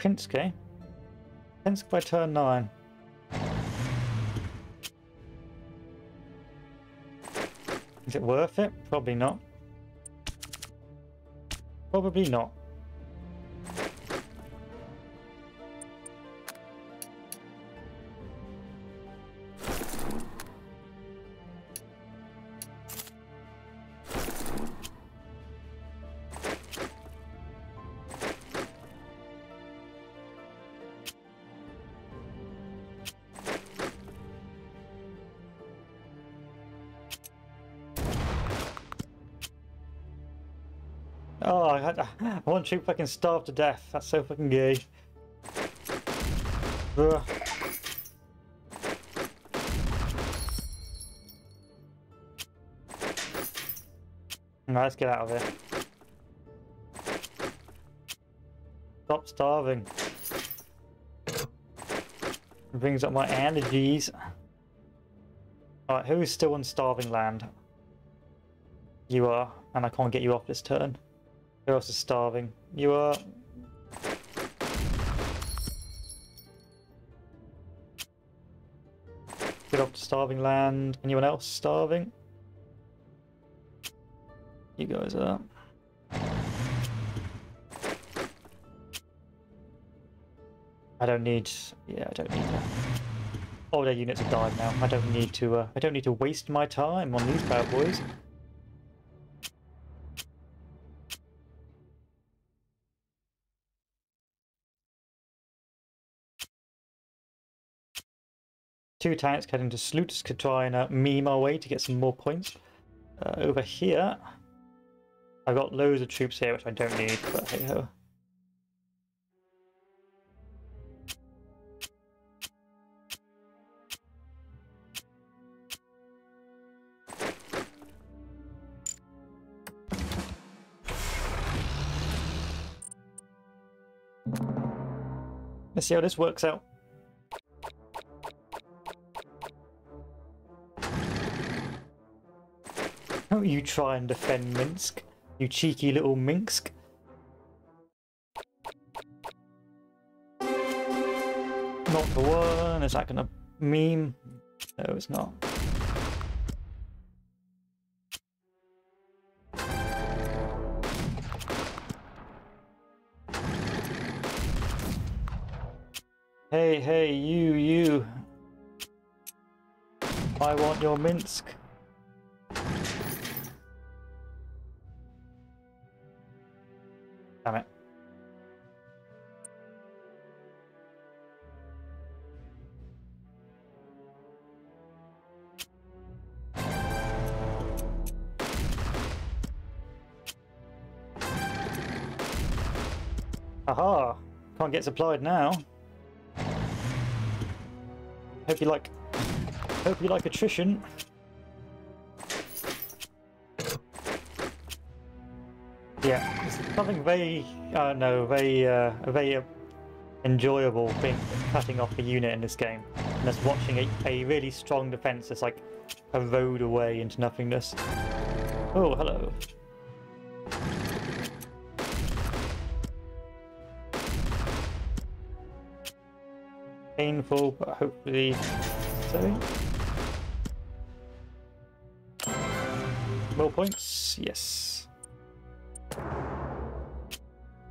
Minsk, eh? Minsk by turn 9. Is it worth it? Probably not. Probably not. Oh, I want to fucking starve to death. That's so fucking gay. Ugh. Right, let's get out of here. Stop starving. It brings up my energies. Alright, who is still on starving land? You are, and I can't get you off this turn. Who else is starving? You are. Get off to starving land. Anyone else starving? You guys are. I don't need. Yeah, I don't need that. All their units have died now. I don't need to. I don't need to waste my time on these bad boys. Two tanks heading to Smolensk to try and meme our way to get some more points. Over here, I've got loads of troops here which I don't need, but hey ho. Let's see how this works out. Don't you try and defend Minsk, you cheeky little Minsk. Not the one. Is that gonna meme? No, it's not. Hey, you. I want your Minsk. Damn it. Aha! Can't get supplied now. Hope you like attrition. Yeah, it's nothing very, very enjoyable being cutting off a unit in this game. And just watching a really strong defense that's like erode away into nothingness. Oh, hello. Painful, but hopefully so. More points, yes.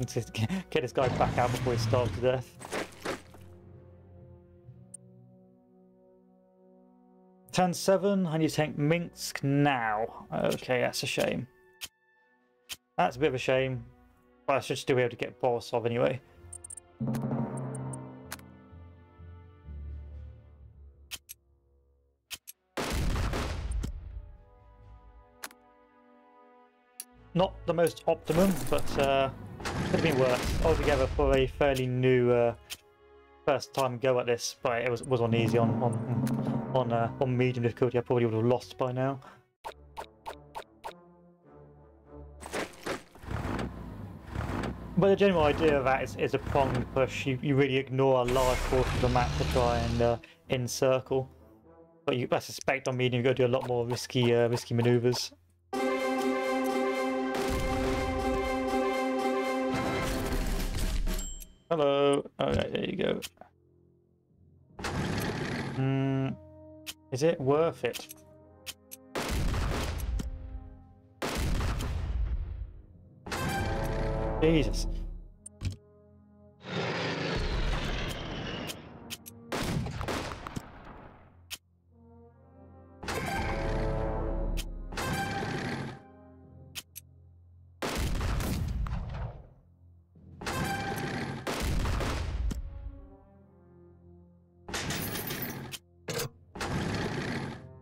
Let's get this guy back out before he starves to death. Turn 7, I need to take Minsk now. Okay, that's a shame. That's a bit of a shame. But I should still be able to get Borisov anyway. Not the most optimum, but Could have been worse altogether for a fairly new first time go at this, but it was on easy on medium difficulty. I probably would have lost by now. But the general idea of that is a pronged push. You really ignore a large portion of the map to try and encircle. But I suspect on medium you've got to do a lot more risky maneuvers. Hello. Alright, there you go. Is it worth it? Jesus.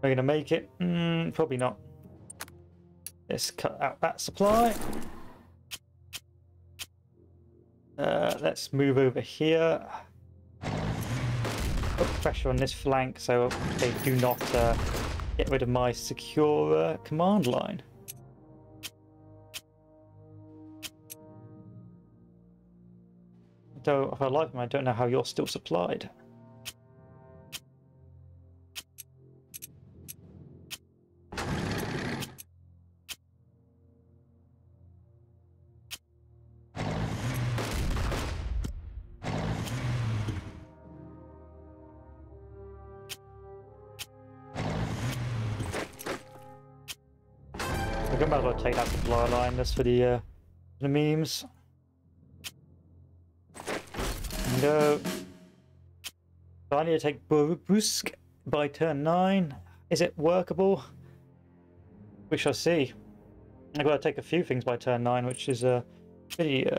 Are we gonna make it? Probably not. Let's cut out that supply. Let's move over here. Put pressure on this flank so they do not get rid of my secure command line. Though, if I like them, I don't know how you're still supplied. I might as well take that supply line just for the memes. No. So I need to take Barbarossa by turn 9. Is it workable? We shall see. I've got to take a few things by turn 9, which is pretty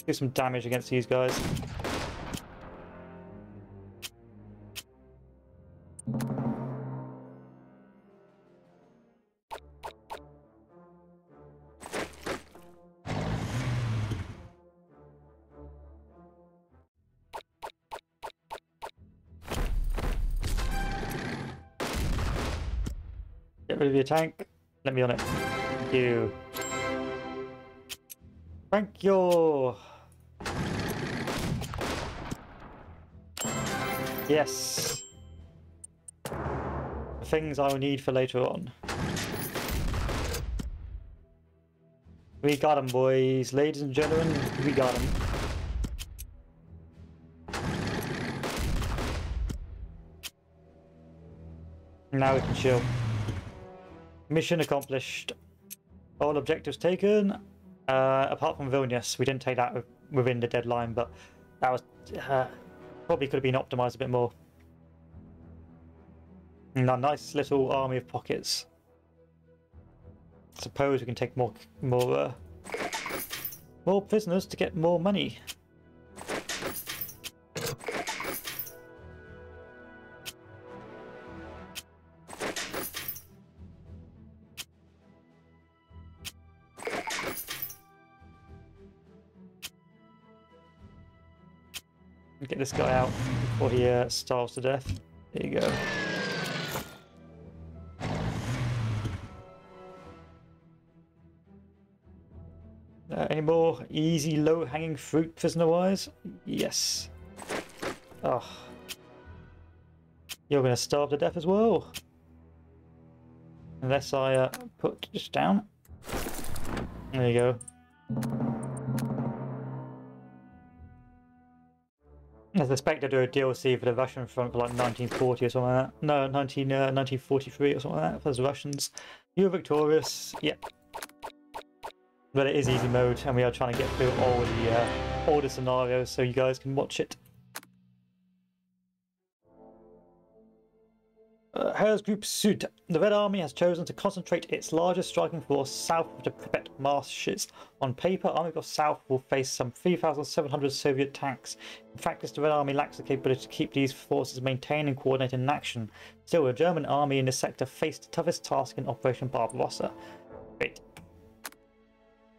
do some damage against these guys. Get rid of your tank. Let me on it. Thank you. Thank you. Yes. The things I will need for later on. We got him, boys. Ladies and gentlemen, we got him. Now we can chill. Mission accomplished. All objectives taken. Apart from Vilnius, we didn't take that within the deadline, but that was probably could have been optimized a bit more. And a nice little army of pockets. Suppose we can take more prisoners to get more money. Get this guy out before he starves to death. There you go. Any more easy, low-hanging fruit, prisoner-wise? Yes. Oh. You're going to starve to death as well. Unless I put this down. There you go. I suspect they do a DLC for the Russian front for like 1940 or something like that. No, 1943 or something like that for the Russians. You're victorious. Yep. But it is easy mode, and we are trying to get through all the scenarios so you guys can watch it. Herz Group Süd. The Red Army has chosen to concentrate its largest striking force south of the Pripyat marshes. On paper, Army Corps South will face some 3,700 Soviet tanks. In practice, the Red Army lacks the capability to keep these forces maintained and coordinated in action. Still, the German army in this sector faced the toughest task in Operation Barbarossa. Great.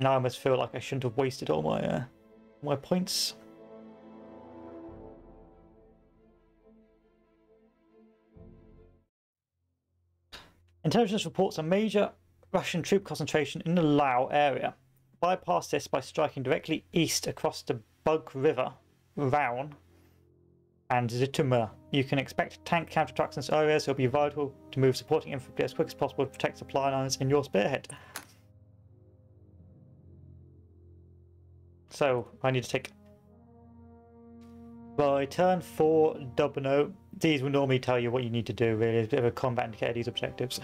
Now I almost feel like I shouldn't have wasted all my points. Intelligence reports a major Russian troop concentration in the Lao area. Bypass this by striking directly east across the Bug River, Raun, and Zhytomyr. You can expect tank counterattacks in this area, so it'll be vital to move supporting infantry as quick as possible to protect supply lines in your spearhead. So I need to take by turn 4 Dubno. These will normally tell you what you need to do, really. It's a bit of a combat indicator, these objectives.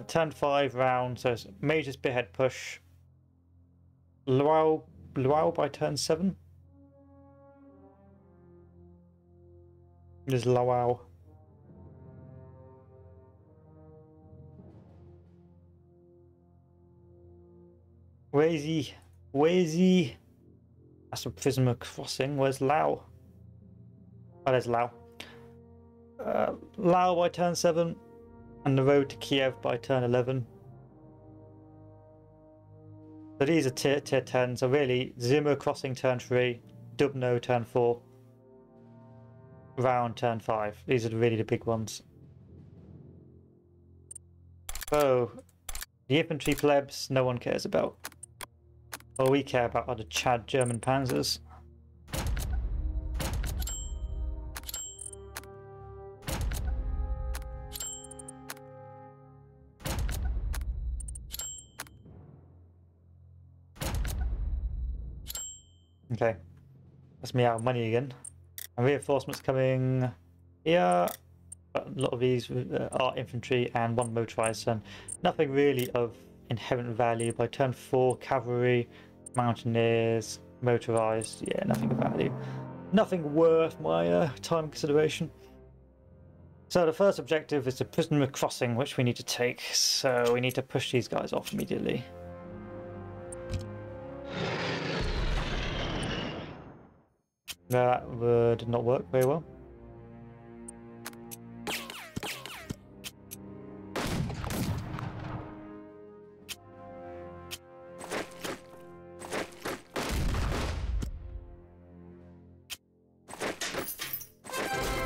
Turn 5 round, so it's major spearhead push. Luau by turn 7. There's Luau. Where is he? Where is he? That's a Prisma crossing. Where's Lao? Oh, there's Lao. Lao by turn 7, and the road to Kiev by turn 11. So these are tier 10. So really, Zimmer crossing turn 3, Dubno turn 4, Round turn 5. These are really the big ones. So the infantry plebs, no one cares about. All we care about are the Chad German panzers. Okay, that's me out of money again. And reinforcements coming here. But a lot of these are infantry and 1 motorized, and nothing really of inherent value. By turn 4, cavalry, mountaineers, motorized. Yeah, nothing of value. Nothing worth my time consideration. So the first objective is the prisoner crossing, which we need to take. So we need to push these guys off immediately. That did not work very well.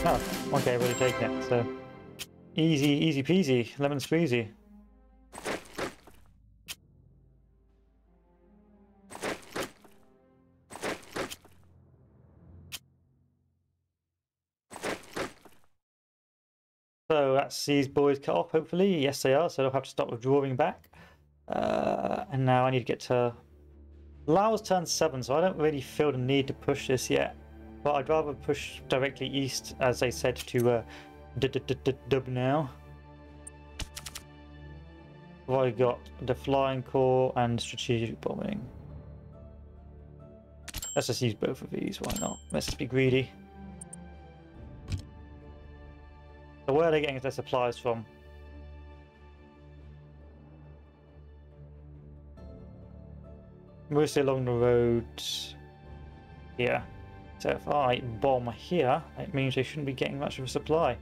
Oh, okay, really taking it. So easy peasy, lemon squeezy. So that's these boys cut off, hopefully. Yes, they are, so they'll have to stop withdrawing back. And now I need to get to Laos turn 7, so I don't really feel the need to push this yet. But I'd rather push directly east, as I said, to Dub now. What I got? The Flying Corps and Strategic Bombing. Let's just use both of these, why not? Let's just be greedy. So where are they getting their supplies from? Mostly along the road here. So if I bomb here, it means they shouldn't be getting much of a supply.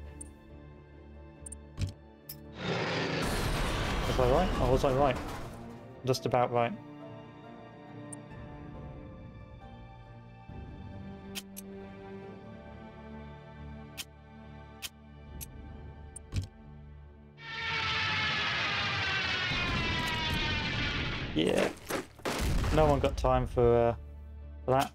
Was I right? Or was I right? Just about right. Yeah, no one got time for that.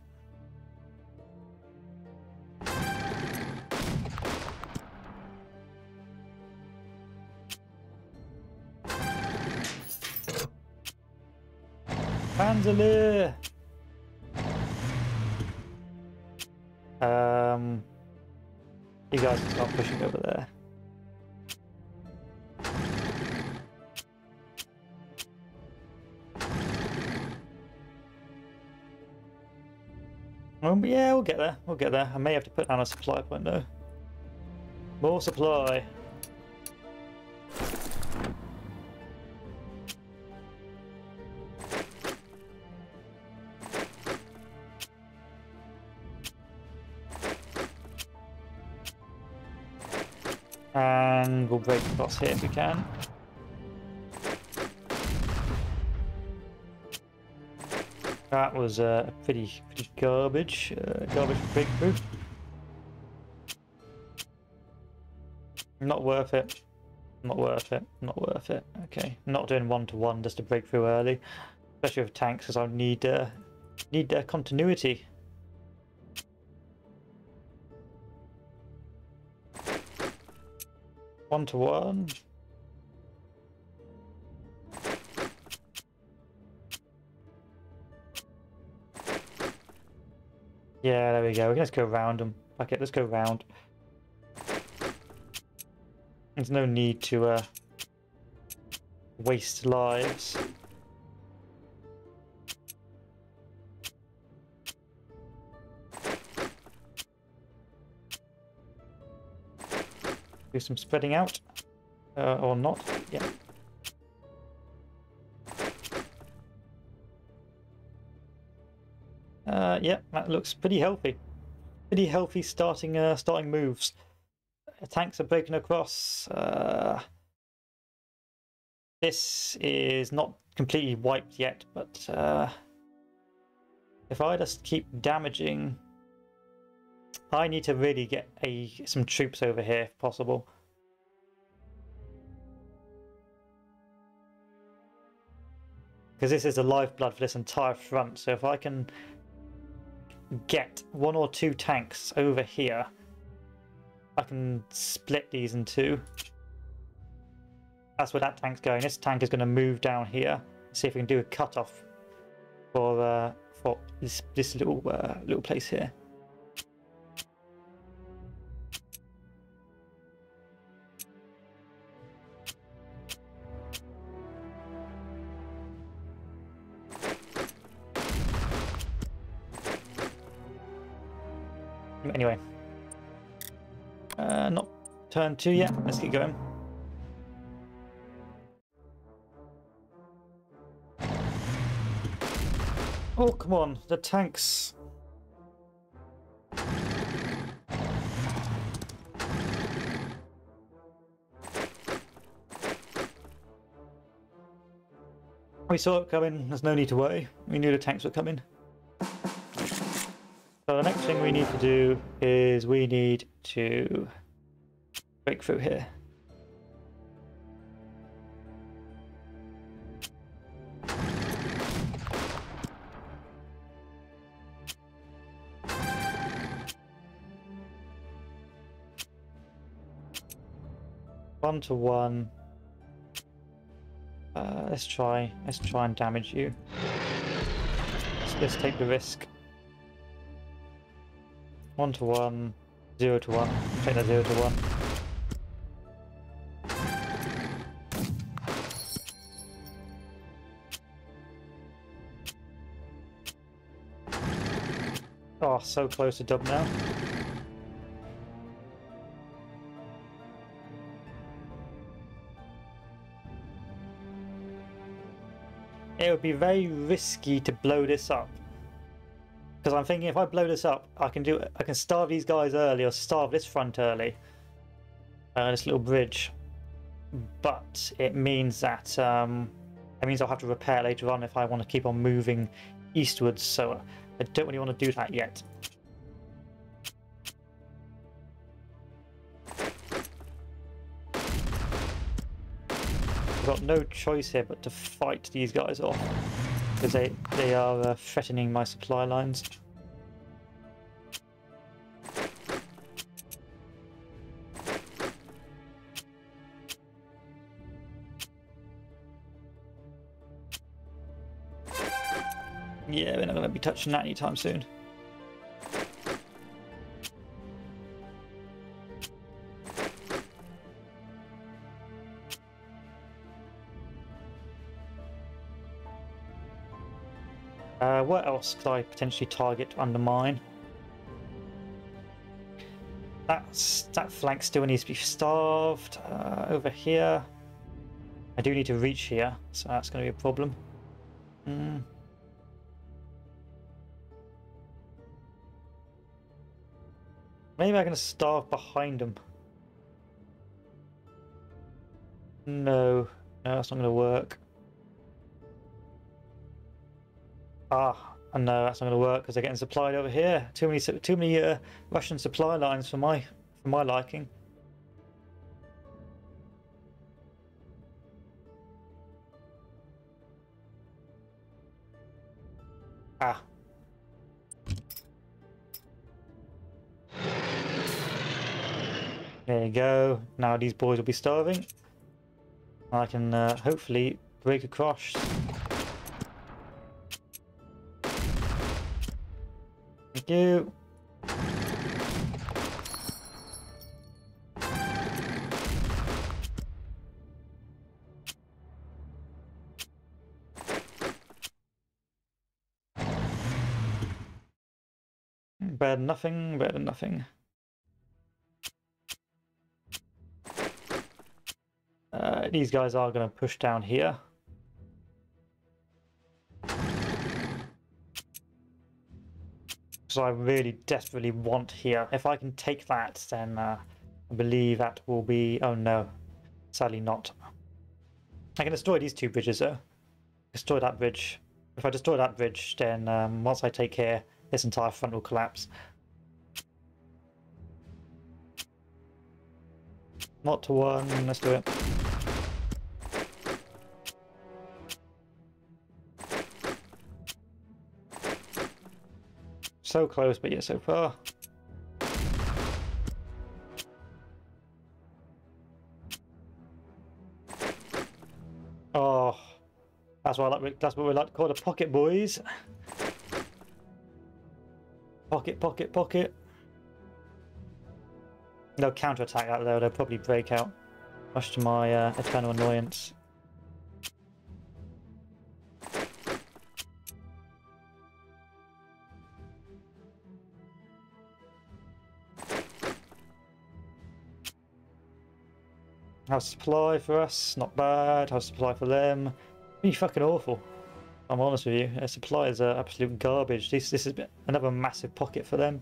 Panzerle! You guys can start pushing over there. Yeah, we'll get there. We'll get there. I may have to put down a supply point though. More supply. And we'll break across here if we can. That was pretty garbage breakthrough. Not worth it. Not worth it. Not worth it. Okay, not doing 1-to-1 just to break through early, especially with tanks, because I need continuity. One to one. Yeah, there we go. We can just go around them. Fuck it, let's go round. There's no need to waste lives. Do some spreading out, or not? Yeah. Yeah, that looks pretty healthy. Pretty healthy starting moves. Tanks are breaking across. This is not completely wiped yet, but if I just keep damaging, I need to really get some troops over here if possible. Because this is the lifeblood for this entire front, so if I can get 1 or 2 tanks over here, I can split these in 2. That's where that tank's going. This tank is going to move down here. See if we can do a cutoff for this little place here. Anyway, not turn 2 yet. Let's keep going. Oh, come on, the tanks. We saw it coming. There's no need to worry. We knew the tanks were coming. So the next thing we need to do is we need to break through here. One to one. Let's try and damage you. Let's take the risk. 1 to 1, 0 to 1. Take that 0 to 1. Oh, so close to dub now. It would be very risky to blow this up. Because I'm thinking if I blow this up, I can starve these guys early or starve this front early. This little bridge. But it means that I'll have to repair later on if I want to keep on moving eastwards, so I don't really want to do that yet. I've got no choice here but to fight these guys off, because they are threatening my supply lines. Yeah, we're not going to be touching that anytime soon. What else could I potentially target to undermine? That flank still needs to be starved. Over here, I do need to reach here, so that's going to be a problem. Maybe I can starve behind them. No, that's not going to work. Ah, I know that's not going to work because they're getting supplied over here. Too many Russian supply lines for my liking. Ah. There you go. Now these boys will be starving. I can hopefully break across. Thank you. Better than nothing, better than nothing. These guys are going to push down here. So I really desperately want here. If I can take that, then I believe that will be... Oh no, sadly not. I can destroy these two bridges though. Destroy that bridge. If I destroy that bridge, then once I take here, this entire front will collapse. Not to one, let's do it. So close, but yet so far. Oh, that's what we like to call the pocket boys. Pocket, pocket, pocket. They'll counterattack that though. They'll probably break out, much to my eternal annoyance. How's supply for us? Not bad. How's supply for them? Pretty fucking awful. I'm honest with you. Their supplies are absolute garbage. This is another massive pocket for them.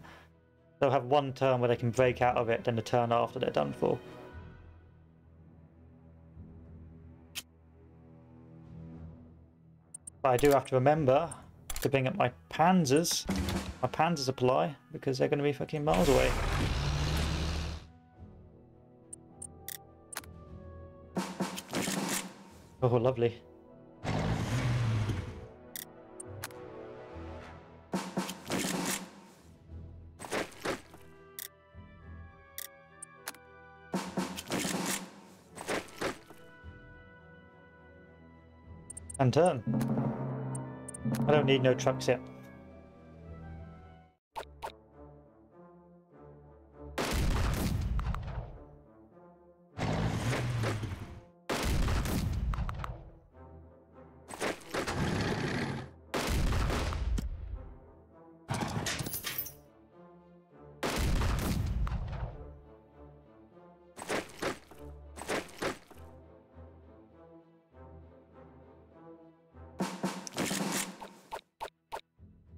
They'll have one turn where they can break out of it, then the turn after they're done for. But I do have to remember to bring up my panzer supply, because they're going to be fucking miles away. Oh, lovely. And turn. I don't need no trucks yet.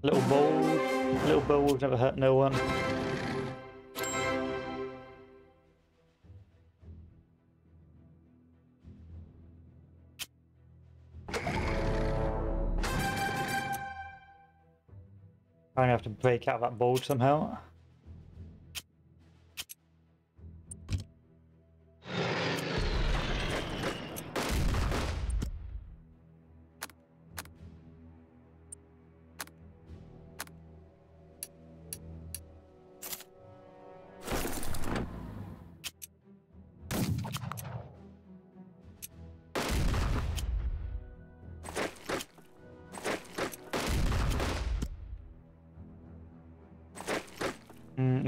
Little bulbs never hurt no one. I'm gonna have to break out of that bulge somehow.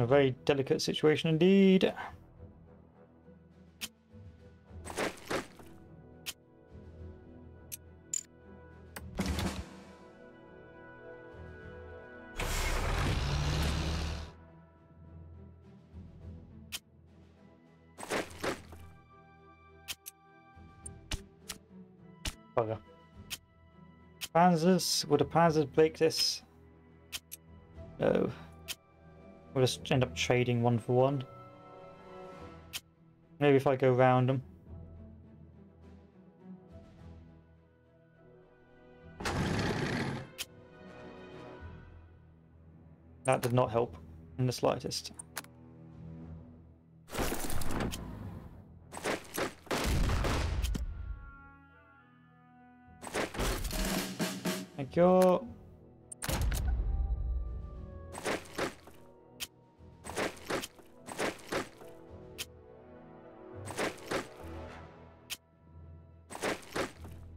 A very delicate situation indeed. Bugger. Panzers? Would the Panzers break this? No. We'll just end up trading one for one. Maybe if I go round them. That did not help in the slightest. Thank you.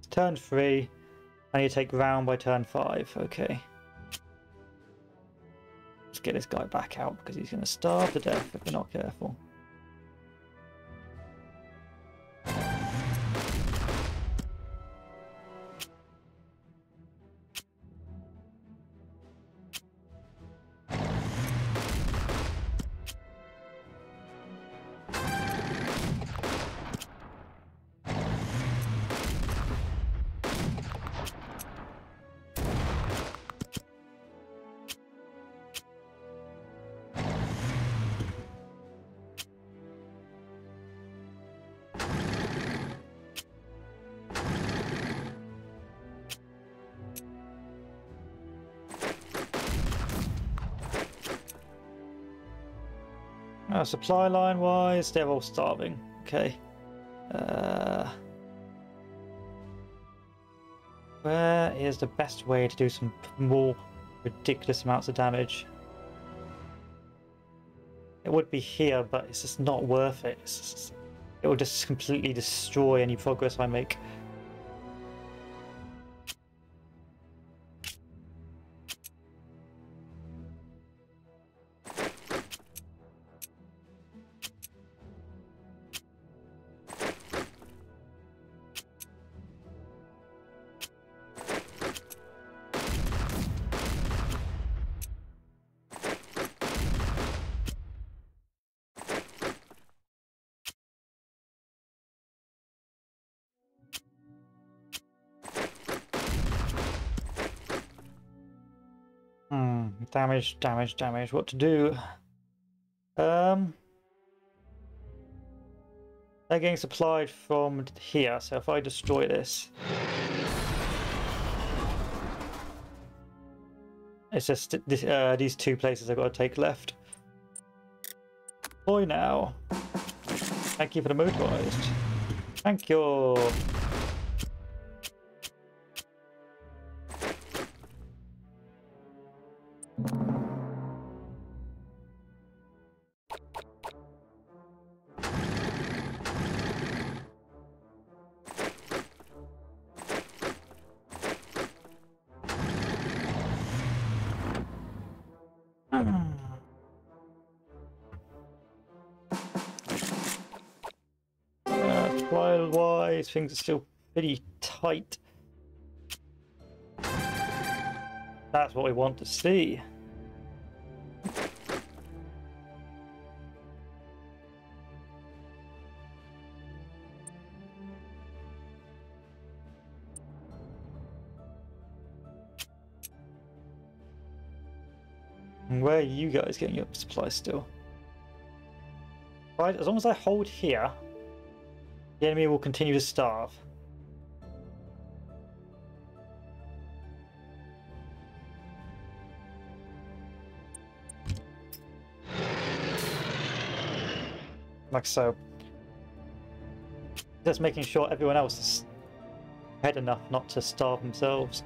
Turn 3. I need to take round by turn 5. Okay. Let's get this guy back out because he's going to starve to death if we're not careful. Supply line wise, they're all starving. Okay. Where is the best way to do some more ridiculous amounts of damage? It would be here, but it's just not worth it. It will just completely destroy any progress I make. Damage, damage, damage. What to do? They're getting supplied from here, so if I destroy this, it's just these two places I've got to take left. Boy, now. Thank you for the motorized. Thank you. Supply-wise, things are still pretty tight. That's what we want to see. And where are you guys getting your supplies still? Right, as long as I hold here, the enemy will continue to starve. Like so. Just making sure everyone else is ahead enough not to starve themselves.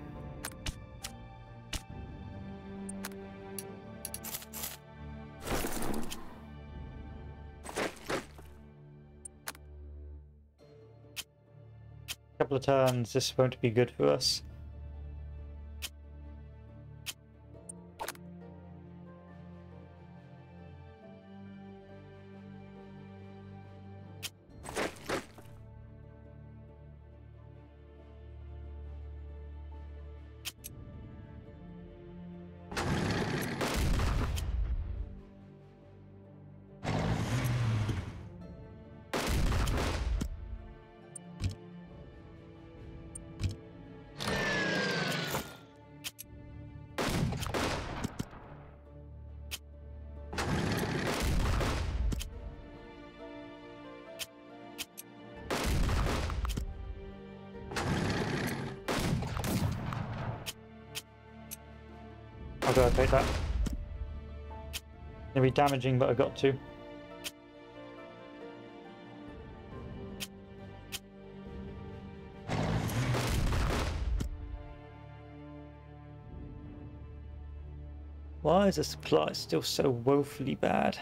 Couple of turns, this won't be good for us. I'll go and take that. Gonna be damaging, but I got to. Why is the supply still so woefully bad?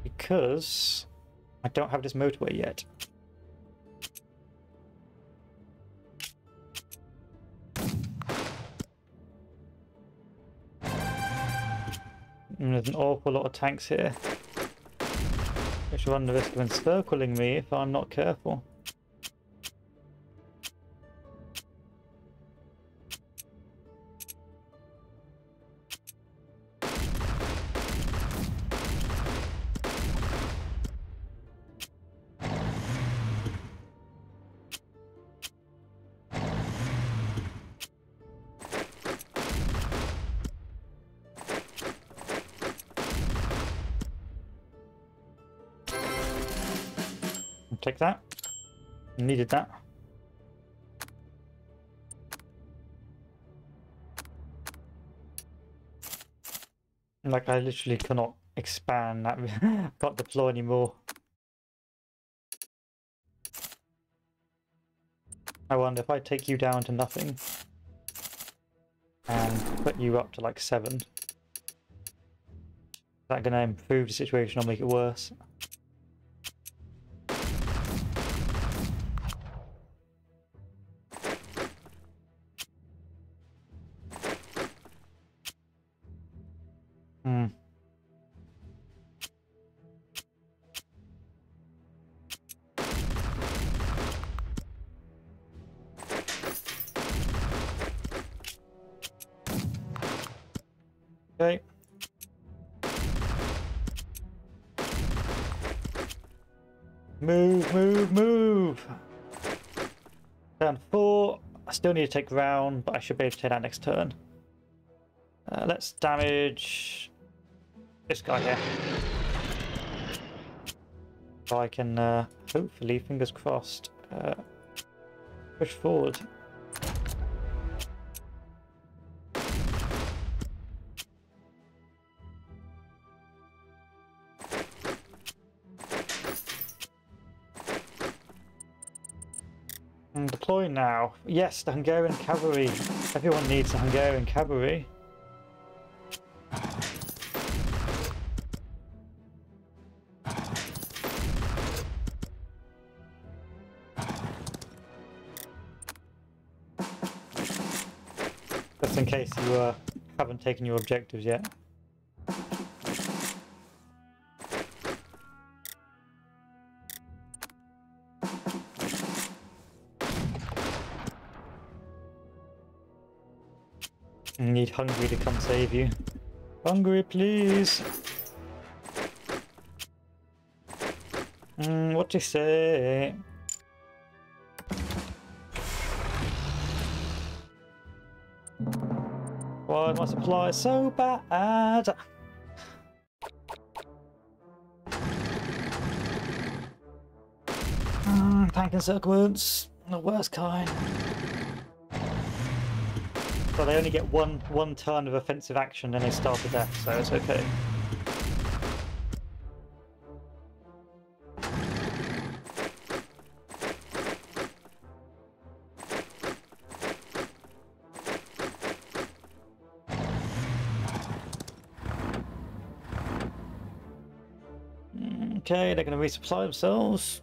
Because I don't have this motorway yet. And there's an awful lot of tanks here, which run the risk of encircling me if I'm not careful. Take that. Needed that. Like, I literally cannot expand that. Can't deploy anymore. I wonder if I take you down to nothing and put you up to like 7. Is that going to improve the situation or make it worse? Okay. Move, move, move! Turn 4. I still need to take round, but I should be able to take that next turn. Let's damage this guy here. So I can, hopefully, fingers crossed, push forward. Deploy now. Yes, the Hungarian cavalry. Everyone needs the Hungarian cavalry. Just in case you haven't taken your objectives yet. You need Hungary to come save you. Hungary, please! What do you say? Why are my supplies so bad? Tank encirclements, the worst kind. But they only get one turn of offensive action and they start to death, so it's okay. Okay, they're going to resupply themselves.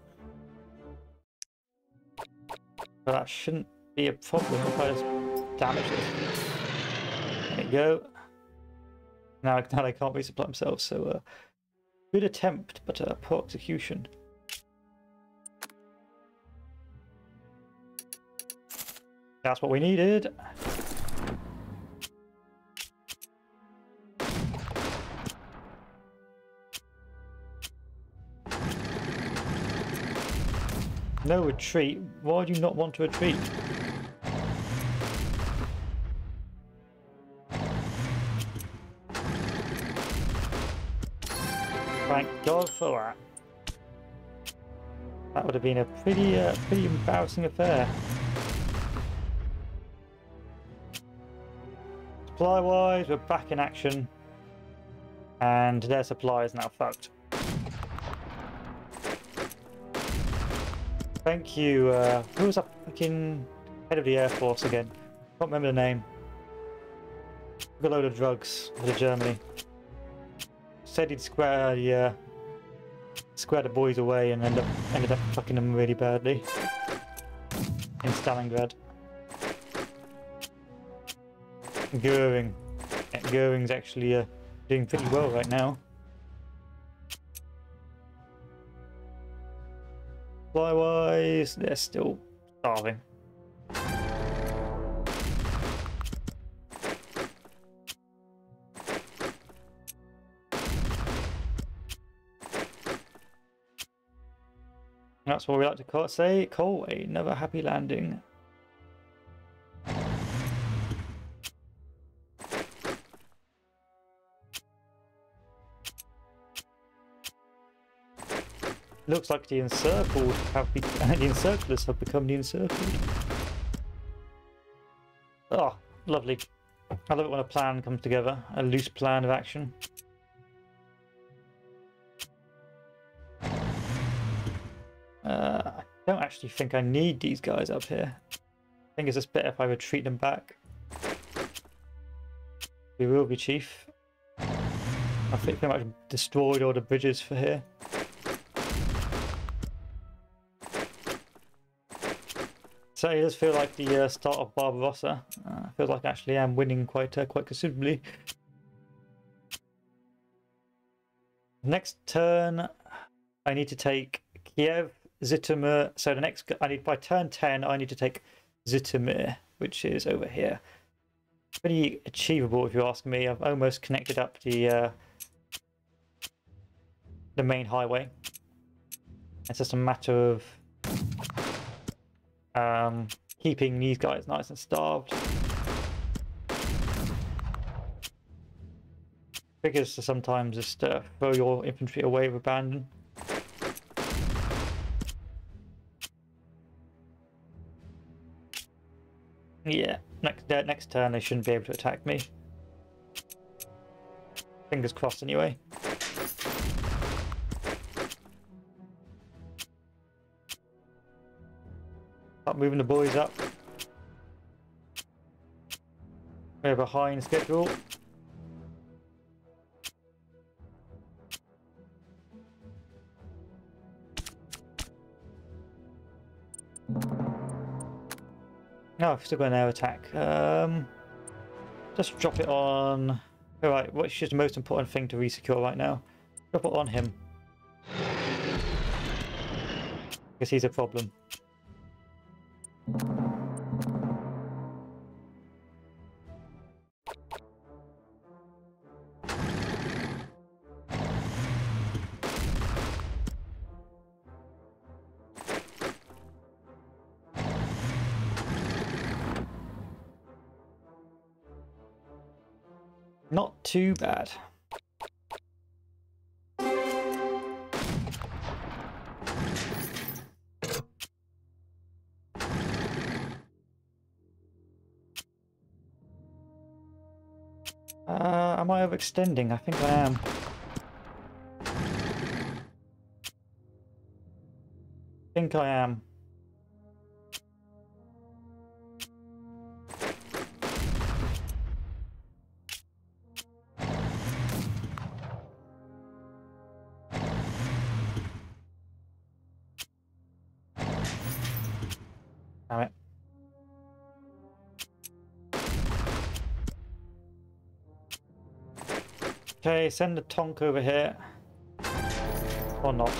But that shouldn't be a problem if I just damage this. There you go. Now they can't resupply themselves, so good attempt, but poor execution. That's what we needed. No retreat? Why do you not want to retreat? Thank God for that. That would have been a pretty embarrassing affair. Supply-wise, we're back in action. And their supply is now fucked. Thank you, who was that fucking head of the Air Force again? Can't remember the name. Took a load of drugs out of Germany. Said he'd square the boys away and ended up fucking them really badly. In Stalingrad. Goering. Yeah, Goering's actually doing pretty well right now. Fly-wise, they're still starving. That's what we like to say. Call another happy landing. Looks like the encircled the encirclers have become the encircled. Oh, lovely. I love it when a plan comes together, a loose plan of action. I don't actually think I need these guys up here. I think it's just better if I retreat them back. We will be, Chief. I think pretty much destroyed all the bridges for here. So it does feel like the start of Barbarossa. Feels like I actually am winning quite considerably. Next turn, I need to take Kiev, Zhytomyr. So the next, by turn 10, I need to take Zhytomyr, which is over here. Pretty achievable, if you ask me. I've almost connected up the main highway. It's just a matter of keeping these guys nice and starved. Figures to sometimes just throw your infantry away with abandon. Yeah, next turn they shouldn't be able to attack me. Fingers crossed anyway. Start moving the boys up. We're behind schedule. No, I've still got an air attack. Just drop it on. Alright, which is the most important thing to resecure right now? Drop it on him. Because he's a problem. Not too bad. Am I overextending? I think I am. I think I am. Damn it. Okay, send the Tonk over here. Or not.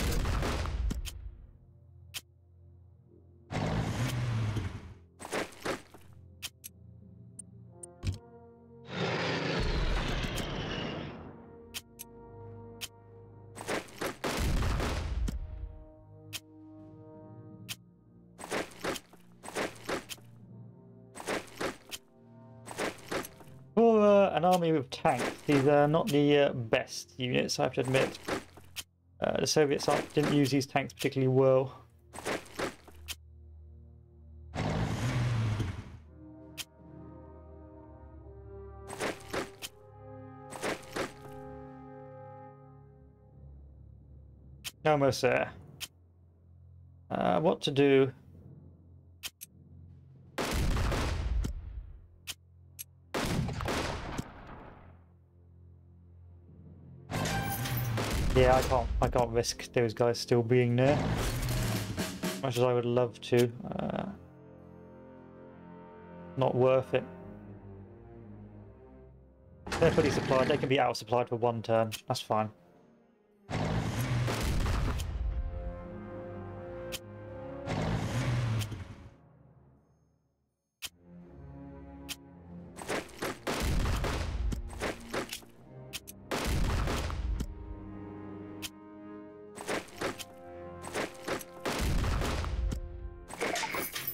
For an army with tanks, these are not the best units, I have to admit. The Soviets didn't use these tanks particularly well. Almost there. What to do? Yeah, I can't risk those guys still being there. Much as I would love to. Not worth it. They're fully supplied. They can be out of supplied for one turn. That's fine.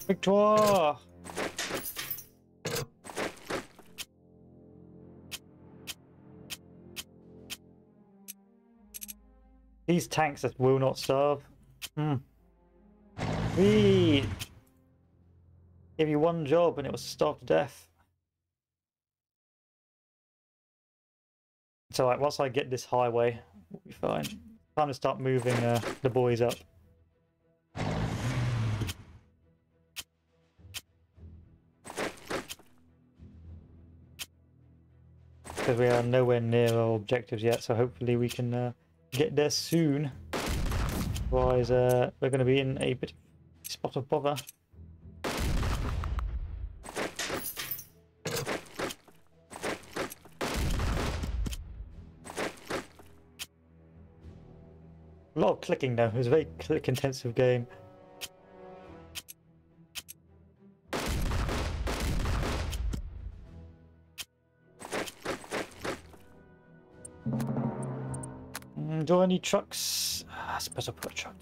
Victoire! These tanks that will not starve. We gave you one job and it was to starve to death. So like, once I get this highway, we'll be fine. Time to start moving the boys up. Because we are nowhere near our objectives yet, so hopefully we can get there soon. Otherwise, we're going to be in a bit of spot of bother. A lot of clicking though. It was a very click-intensive game. Do I need trucks? I suppose I'll put a truck.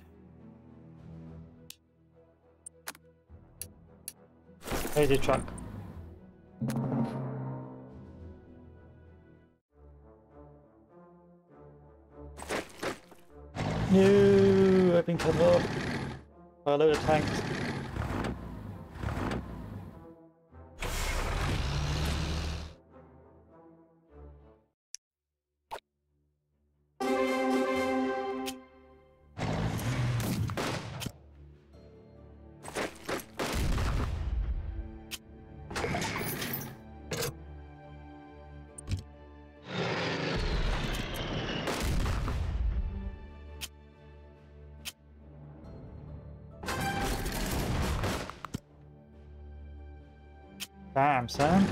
There's the truck. No, I've been cut off by a load of tanks. Damn, son.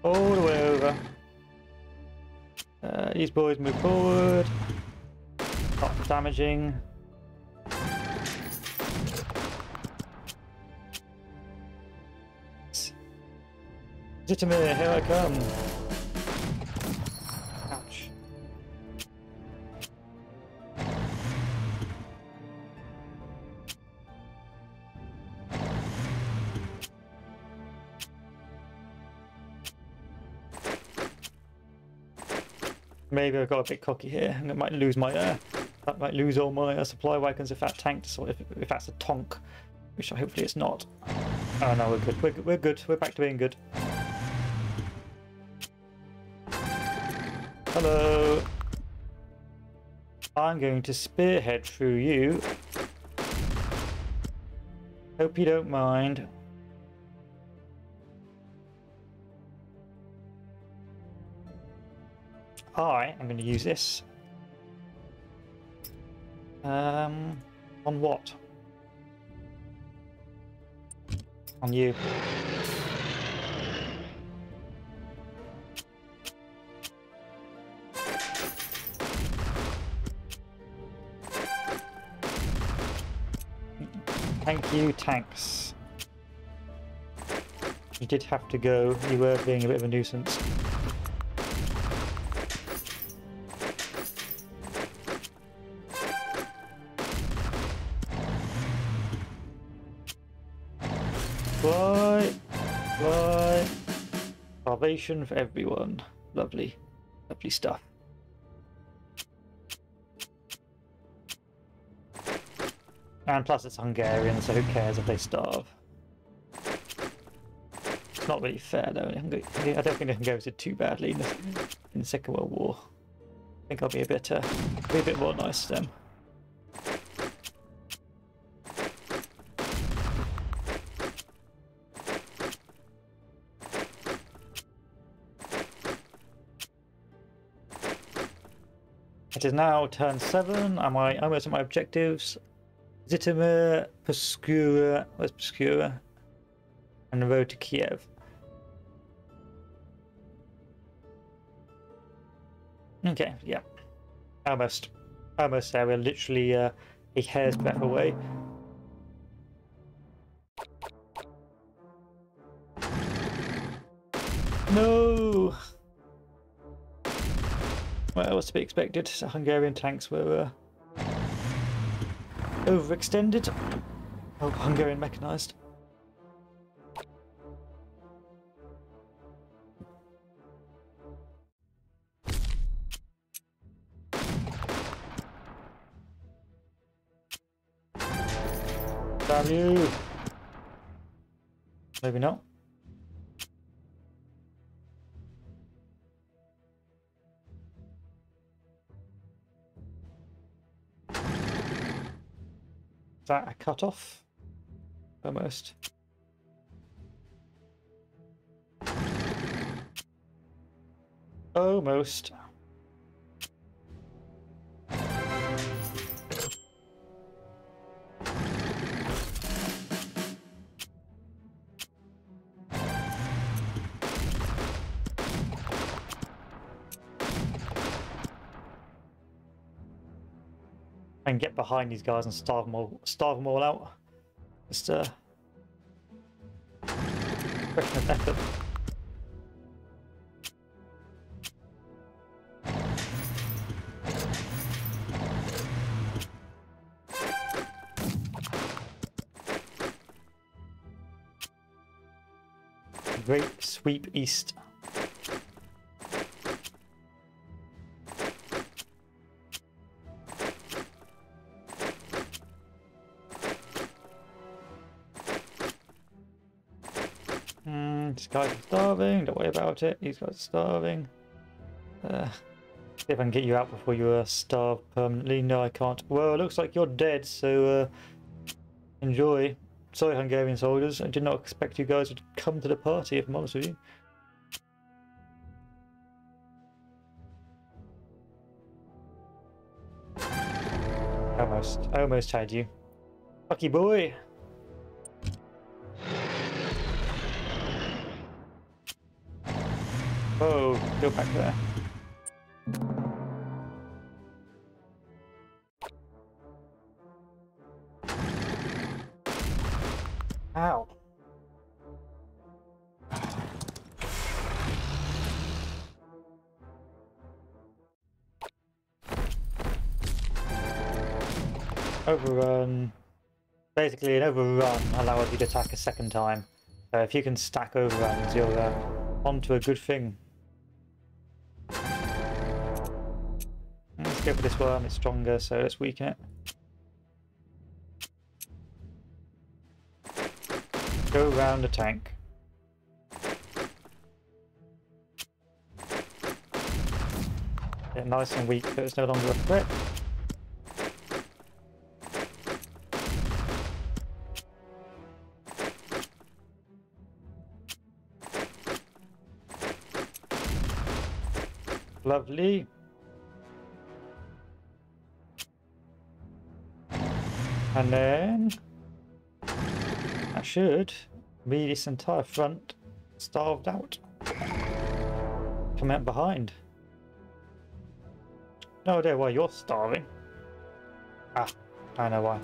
All the way over. These boys move forward. Not damaging. Zitomir, here I come. Ouch. Maybe I got a bit cocky here, and I might lose my I might lose all my supply wagons if that tanked, or if that's a tonk, which hopefully it's not. Oh no, we're good. We're good. We're back to being good. Hello. I'm going to spearhead through you. Hope you don't mind. I am going to use this. On what? On you. Thank you, tanks. You did have to go. You were being a bit of a nuisance. Fly, fly. Salvation for everyone. Lovely, lovely stuff. And plus it's Hungarian, so who cares if they starve? It's not really fair though. I don't think the Hungaries did too badly in the Second World War. think I'll be a bit more nice to them. It is now turn 7. Am I almost at my objectives? Zitomir, Pskura, where's Pskura? And the road to Kiev. Okay, yeah. Almost there. We're literally a hair's breadth away. No! Well, what's to be expected? The Hungarian tanks were overextended. Oh, Hungarian mechanized. Value. Maybe not. Is that a cut-off? Almost. Almost. And get behind these guys and starve them all out. Just a question of effort. Great sweep east. These guys are starving, don't worry about it. These guys are starving. See if I can get you out before you starve permanently. No, I can't. Well, it looks like you're dead, so enjoy. Sorry, Hungarian soldiers. I did not expect you guys would come to the party, if I'm honest with you. Almost had you. Lucky boy. Oh, go back there. Ow. Overrun. Basically, an overrun allows you to attack a second time. So if you can stack overruns, you're onto a good thing. Let's go for this worm, it's stronger, so let's weaken it. Go round the tank. Get nice and weak so it's no longer a threat. Lovely. And then that should be this entire front starved out. Come out behind. No idea why you're starving. Ah, I know why.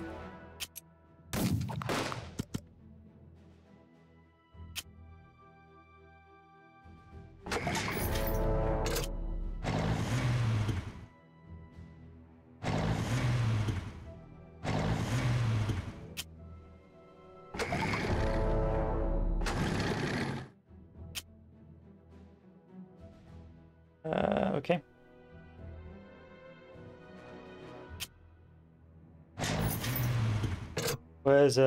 Okay. Where's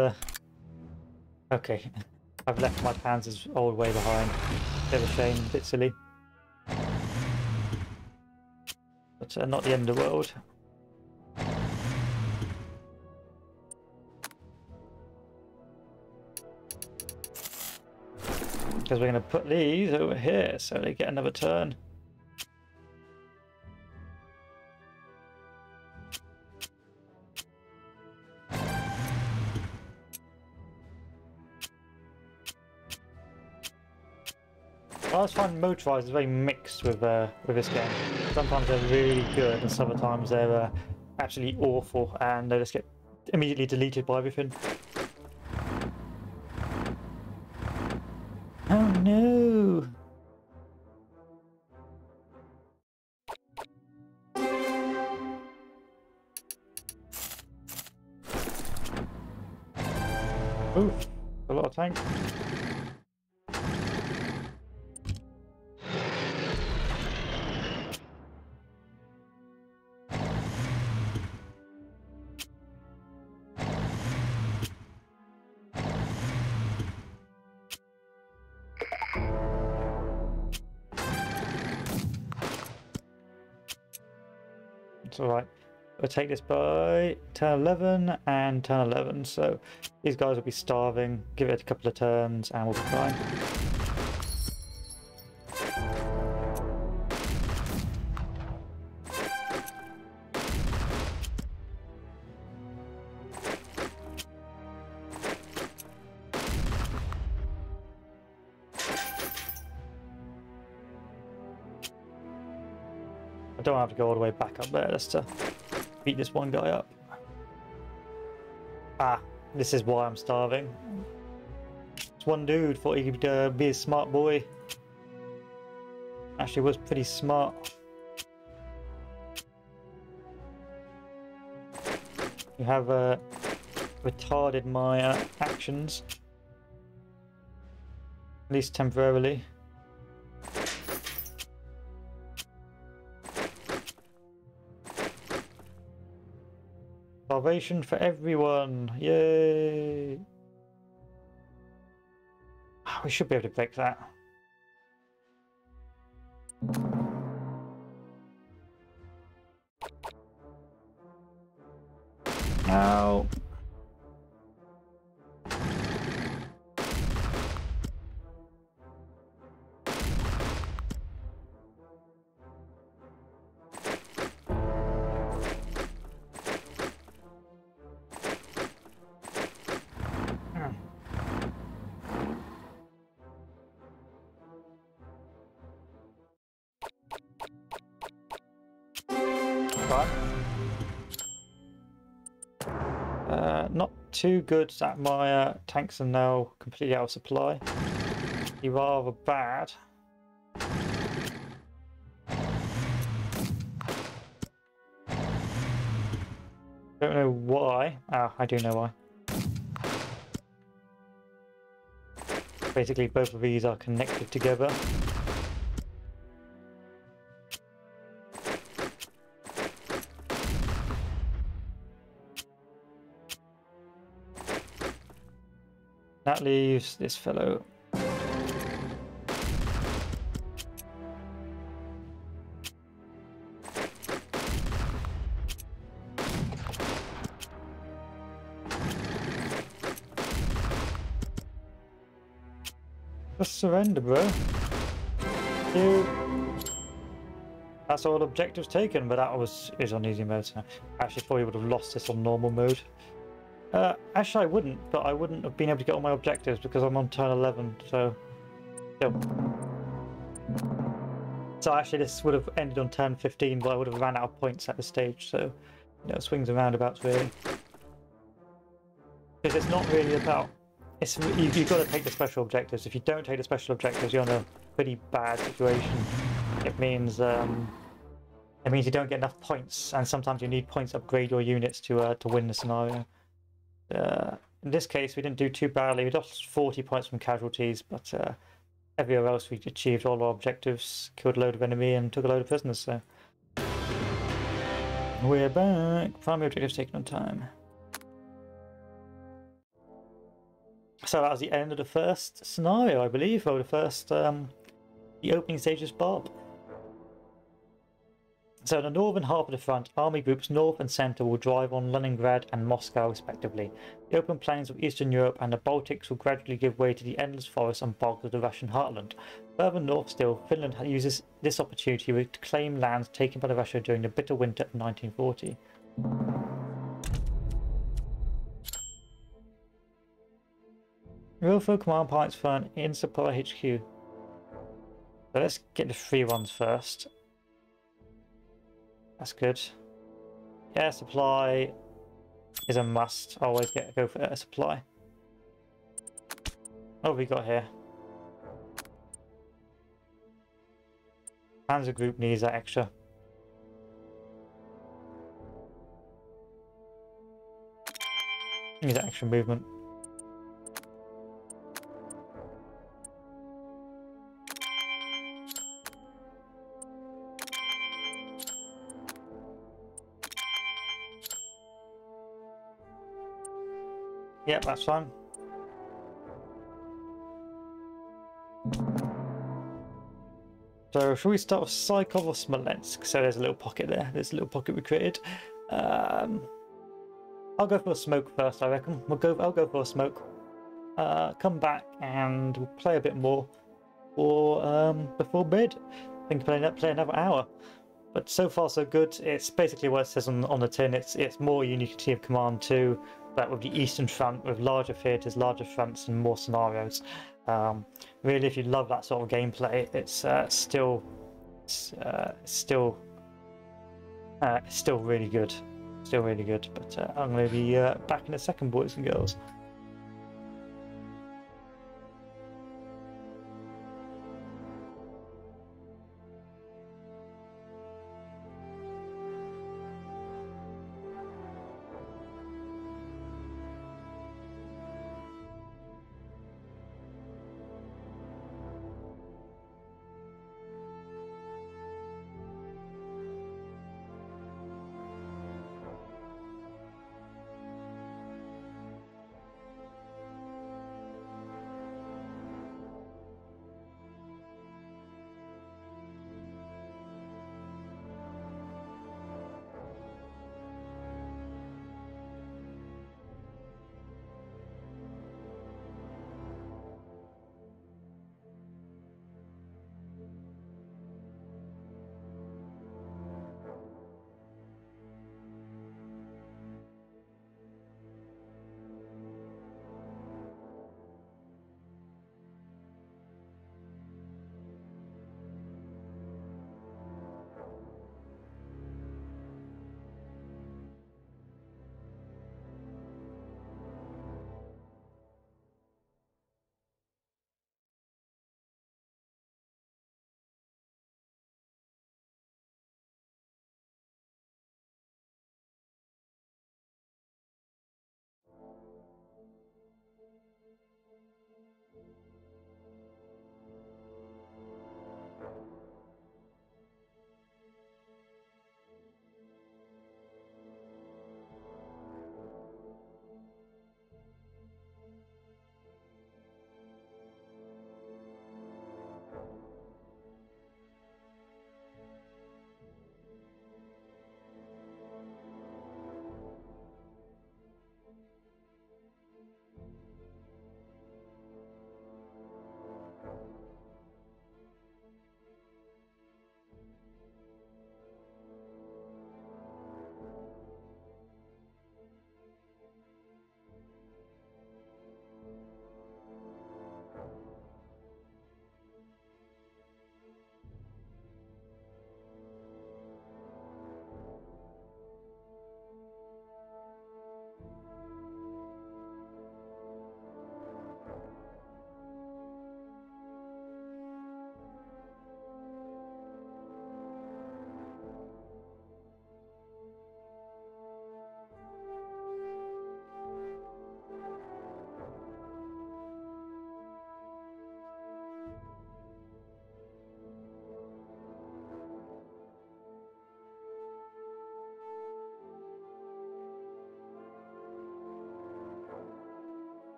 okay. I've left my Panzers all the way behind. Bit of a shame, a bit silly. But so not the end of the world. Because we're going to put these over here so they get another turn. I always find motorized is very mixed with this game. Sometimes they're really good, and sometimes they're absolutely awful, and they just get immediately deleted by everything. Oh no! Oof, a lot of tanks. It's alright. We'll take this by turn 11 and turn 11, so these guys will be starving. Give it a couple of turns and we'll be fine. I don't have to go all the way back up there just to beat this one guy up. Ah, this is why I'm starving. This one dude thought he could be a smart boy. Actually was pretty smart. You have retarded my actions. At least temporarily. Salvation for everyone! Yay! We should be able to break that. Ow! Not too good that my tanks are now completely out of supply. Be rather bad. Don't know why. Ah, I do know why. Basically, both of these are connected together. That leaves this fellow. Just surrender, bro. That's all objectives taken, but that is on easy mode. So I actually probably would have lost this on normal mode. Actually, I wouldn't, but I wouldn't have been able to get all my objectives because I'm on turn 11, so... So actually this would have ended on turn 15, but I would have ran out of points at this stage, so... You know, swings and roundabouts, really. Because it's not really about... You've got to take the special objectives. If you don't take the special objectives, you're in a pretty bad situation. It means you don't get enough points, and sometimes you need points to upgrade your units to win the scenario. In this case, we didn't do too badly. We lost 40 points from casualties, but everywhere else we achieved all our objectives, killed a load of enemy, and took a load of prisoners. So we're back. Primary objectives taken on time. So that was the end of the first scenario, I believe, or the first the opening stage is Bob. So in the northern half of the front, army groups north and centre will drive on Leningrad and Moscow respectively. The open plains of Eastern Europe and the Baltics will gradually give way to the endless forests and bogs of the Russian heartland. Further north still, Finland uses this opportunity to claim lands taken by Russia during the bitter winter of 1940. Real command points for an in-supply HQ. So let's get the free ones first. That's good. Air supply is a must. Always go for air supply. What have we got here? Panzer group needs that extra. Needs that extra movement. Yep, that's fine. So shall we start with Psychov or Smolensk? So there's a little pocket there. There's a little pocket we created. I'll go for a smoke first, I reckon. I'll go for a smoke. Come back and we'll play a bit more before bed. I think play another hour. But so far so good. It's basically what it says on the tin. It's more Unity of Command 2, but with the Eastern Front, with larger theatres, larger fronts, and more scenarios. Really, if you love that sort of gameplay, it's still really good. Still really good. But I'm going to be back in a second, boys and girls.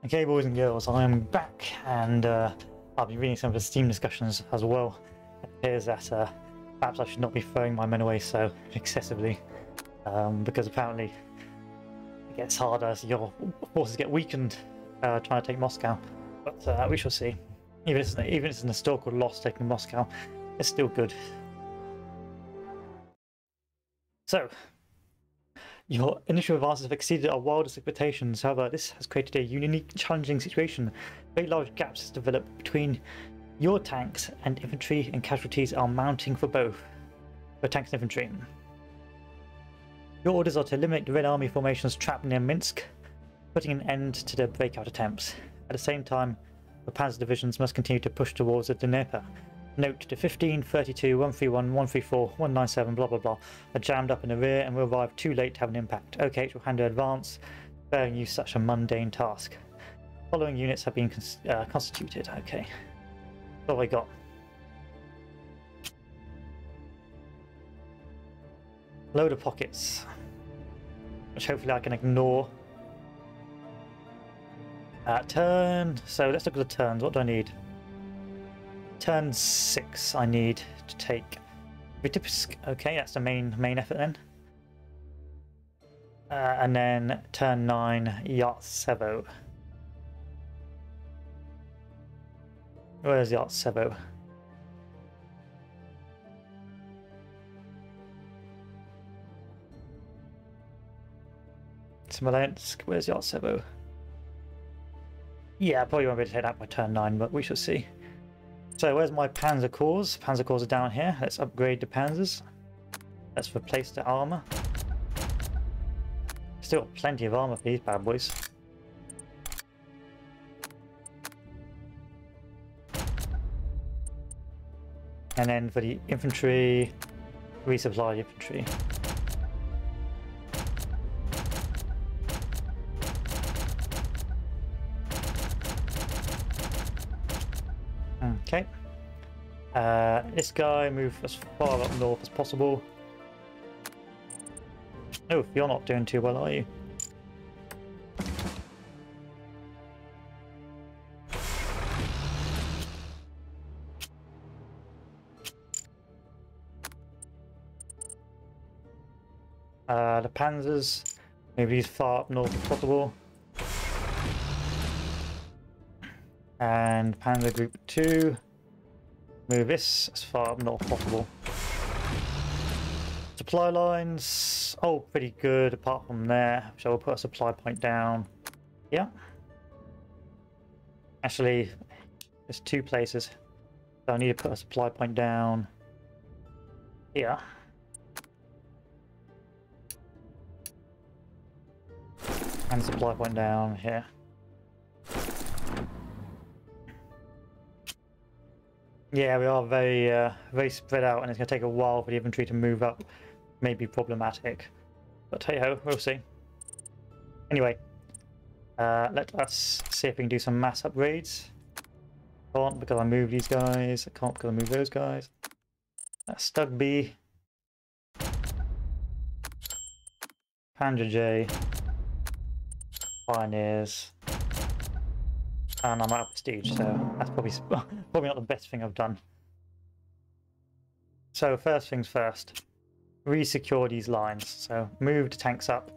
Okay, boys and girls, I am back, and I've been reading some of the Steam discussions as well. It appears that perhaps I should not be throwing my men away so excessively, because apparently it gets harder as your forces get weakened trying to take Moscow. But we shall see. Even if it's an historical loss taking Moscow, it's still good. So, your initial advances have exceeded our wildest expectations. However, this has created a unique, challenging situation. Very large gaps have developed between your tanks and infantry, and casualties are mounting for both tanks and infantry. Your orders are to eliminate the Red Army formations trapped near Minsk, putting an end to their breakout attempts. At the same time, the Panzer divisions must continue to push towards the Dnieper. Note, the 15, 32, 131, 134, 197, blah blah blah are jammed up in the rear and will arrive too late to have an impact. OKH will handle advance, sparing you such a mundane task. Following units have been constituted. Okay. What have I got? Load of pockets, which hopefully I can ignore. Turn. So let's look at the turns. What do I need? Turn 6 I need to take Vitebsk. Okay, that's the main effort then. And then turn 9 Yartsevo. Where's Yartsevo? Smolensk, where's Yartsevo? Yeah, I probably won't be able to take that by turn 9, but we shall see. So where's my Panzer Corps? Panzer Corps are down here. Let's upgrade the Panzers. Let's replace the armor. Still got plenty of armor for these bad boys. And then for the infantry, resupply infantry. Okay. This guy move as far up north as possible. Oh, you're not doing too well, are you? The Panzers move these far up north as possible. And Panzer Group 2, move this as far up north as possible. Supply lines, oh, pretty good apart from there. So we'll put a supply point down. Yeah. Actually, there's 2 places. So I need to put a supply point down here. And supply point down here. Yeah, we are very spread out, and it's going to take a while for the infantry to move up. May be problematic, but hey ho, we'll see. Anyway, let us see if we can do some mass upgrades. Can't because I moved these guys. I can't because I moved those guys. That's Stugby, Panzer J, Pioneers. And I'm out of prestige, so that's probably not the best thing I've done. So first things first, re-secure these lines. So move the tanks up.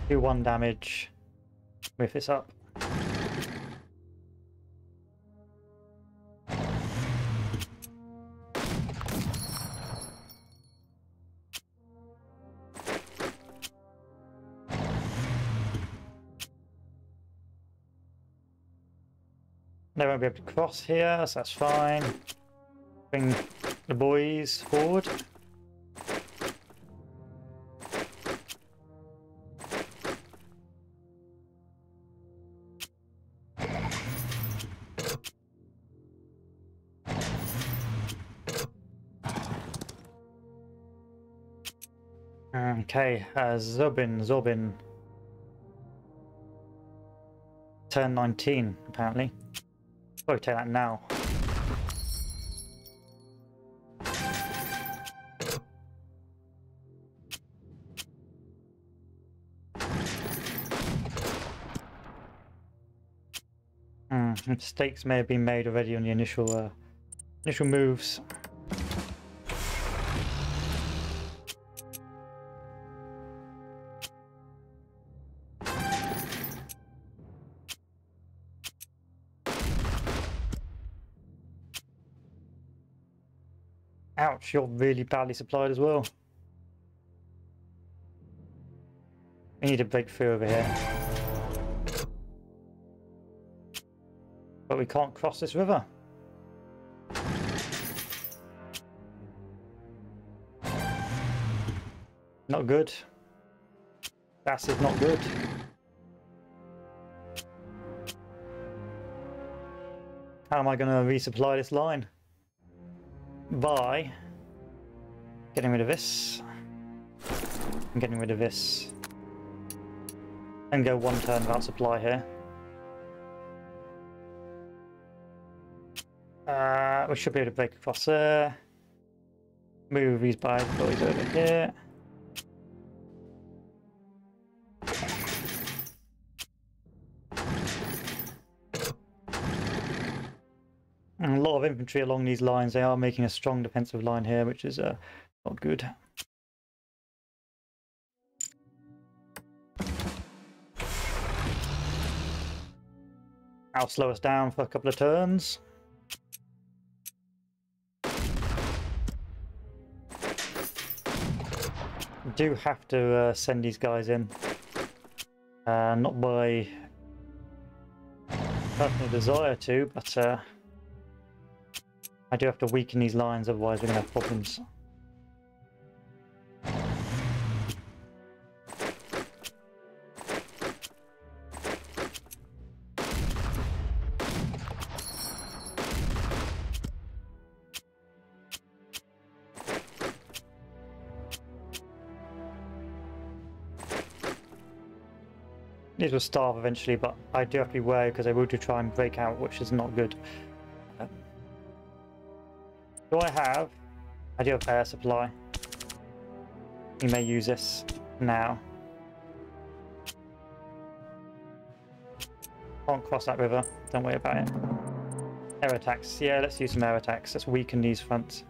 Do 1 damage. Move this up. They won't be able to cross here, so that's fine. Bring the boys forward. Okay, Zobin. Turn 19, apparently. Probably take that now. Mistakes may have been made already on the initial moves. Ouch, you're really badly supplied as well. We need to break through over here. But we can't cross this river. Not good. That is not good. How am I going to resupply this line? By getting rid of this. And getting rid of this. And go one turn without supply here. We should be able to break across there. Move these boys over here. And a lot of infantry along these lines. They are making a strong defensive line here, which is not good. That'll slow us down for a couple of turns. Do have to send these guys in. Not by personal desire to, but I do have to weaken these lines, otherwise we're going to have problems. These will starve eventually, but I do have to be wary because they will try and break out, which is not good. Do I have? I do have air supply. You may use this now. Can't cross that river. Don't worry about it. Air attacks. Yeah, let's use some air attacks. Let's weaken these fronts.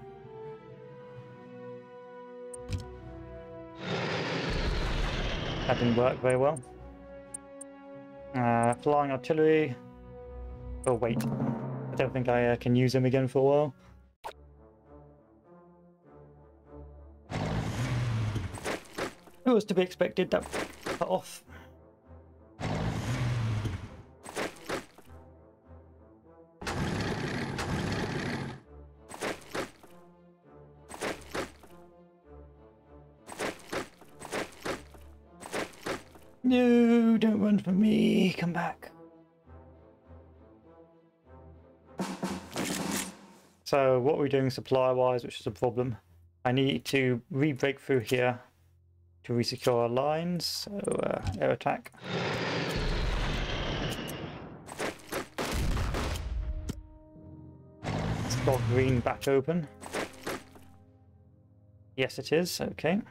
That didn't work very well. Flying artillery. Oh wait, I don't think I can use them again for a while. It was to be expected, that cut off. No, don't run from me. Come back. So what are we doing supply-wise, which is a problem? I need to re-break through here to re-secure our lines. So air attack. Let's got green back open. Yes, it is. Okay.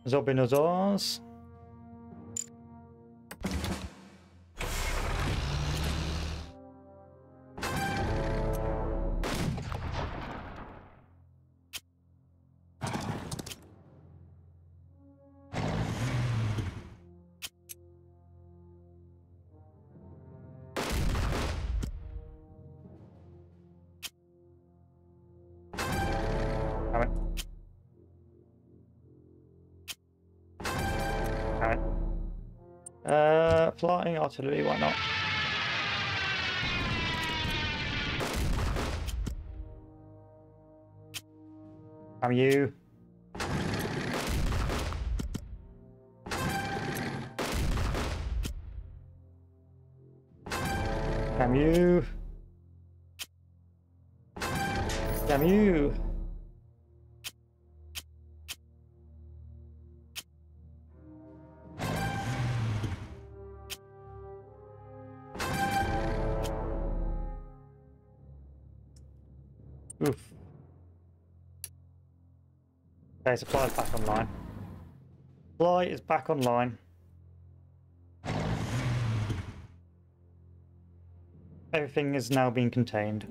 Zobinozars. Flying artillery, why not? Damn you. Damn you. Damn you. Oof. Okay, supply is back online. Supply is back online. Everything is now being contained.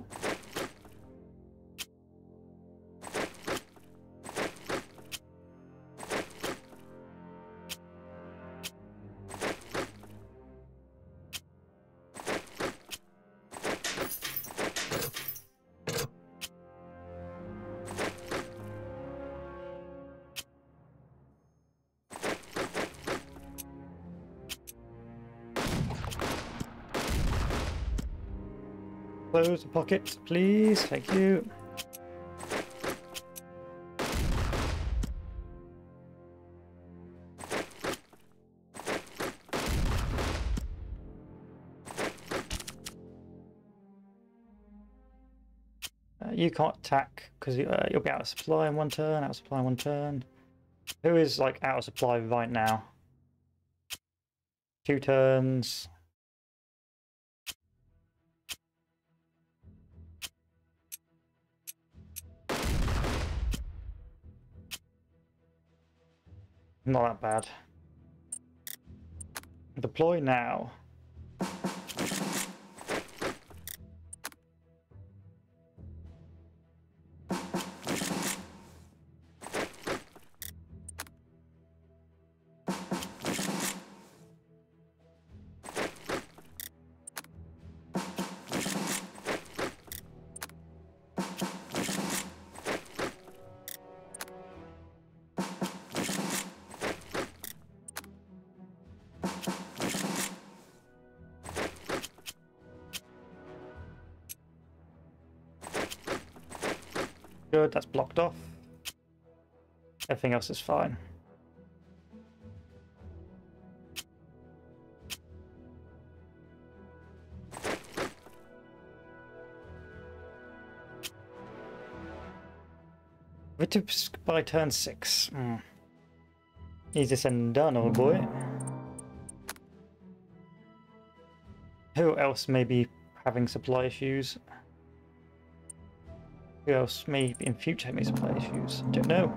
Close the pocket, please. Thank you. You can't attack because you'll be out of supply in one turn, out of supply in one turn. Who is like out of supply right now? 2 turns. Not that bad. Deploy now. Good, that's blocked off. Everything else is fine. Vitebsk by turn 6. Easy said and done, old boy. Who else may be having supply issues? Who else may in future have supply issues? Don't know.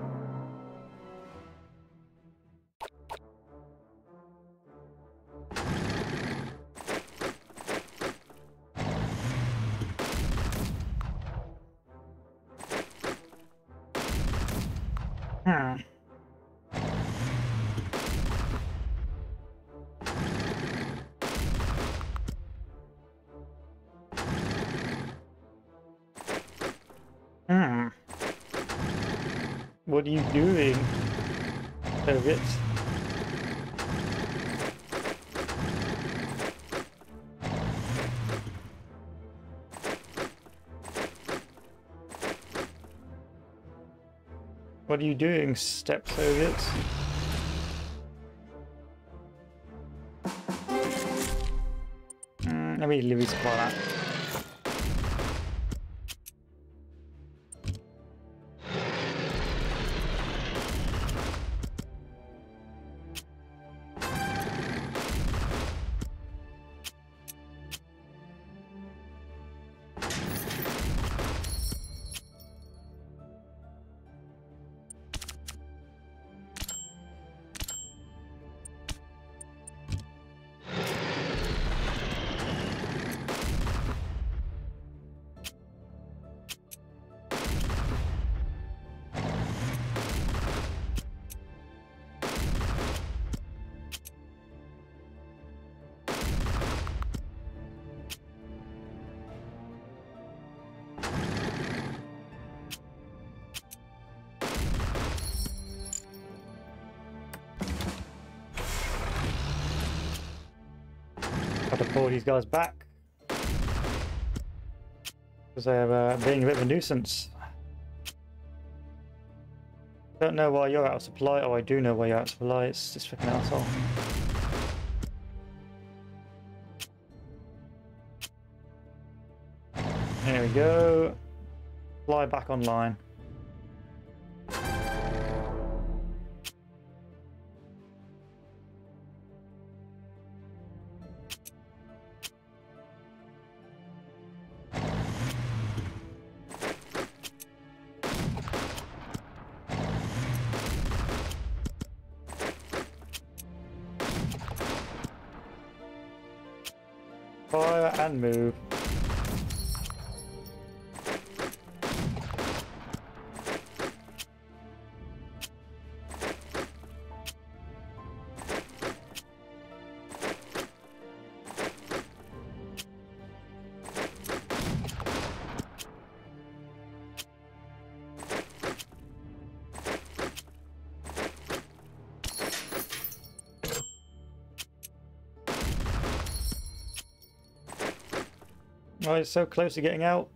What are you doing, Soviets? What are you doing, Step Soviets? Let me leave it like that. Got to pull these guys back because they're being a bit of a nuisance. Don't know why you're out of supply. Oh, I do know why you're out of supply. It's this freaking asshole. There we go. Fly back online. Fire and move. Oh, it's so close to getting out.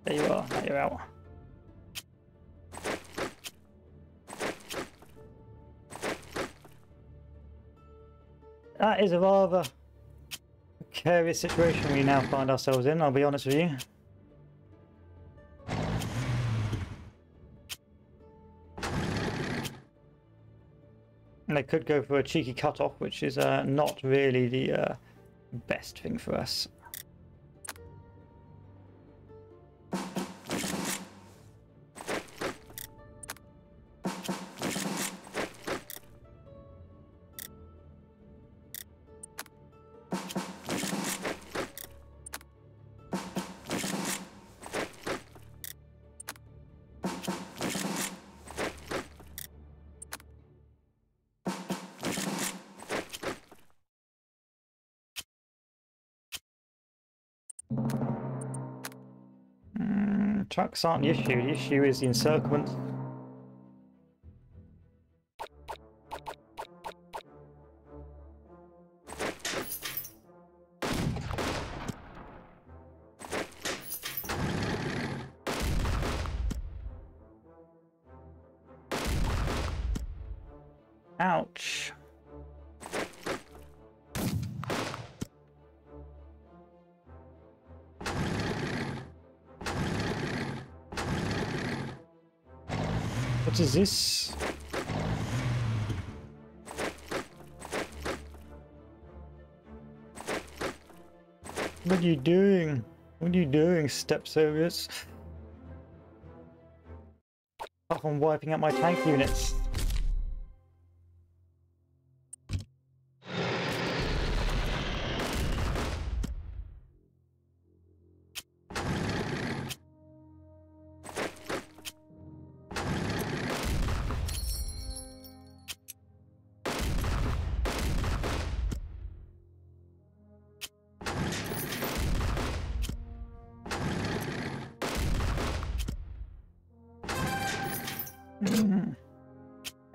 There you are. Now you're out. That is a rather precarious situation we now find ourselves in, I'll be honest with you. And they could go for a cheeky cut-off, which is not really the best thing for us. Trucks aren't the issue. The issue is the encirclement. Ouch. What is this? What are you doing? What are you doing, step saviors? Apart from wiping out my tank units.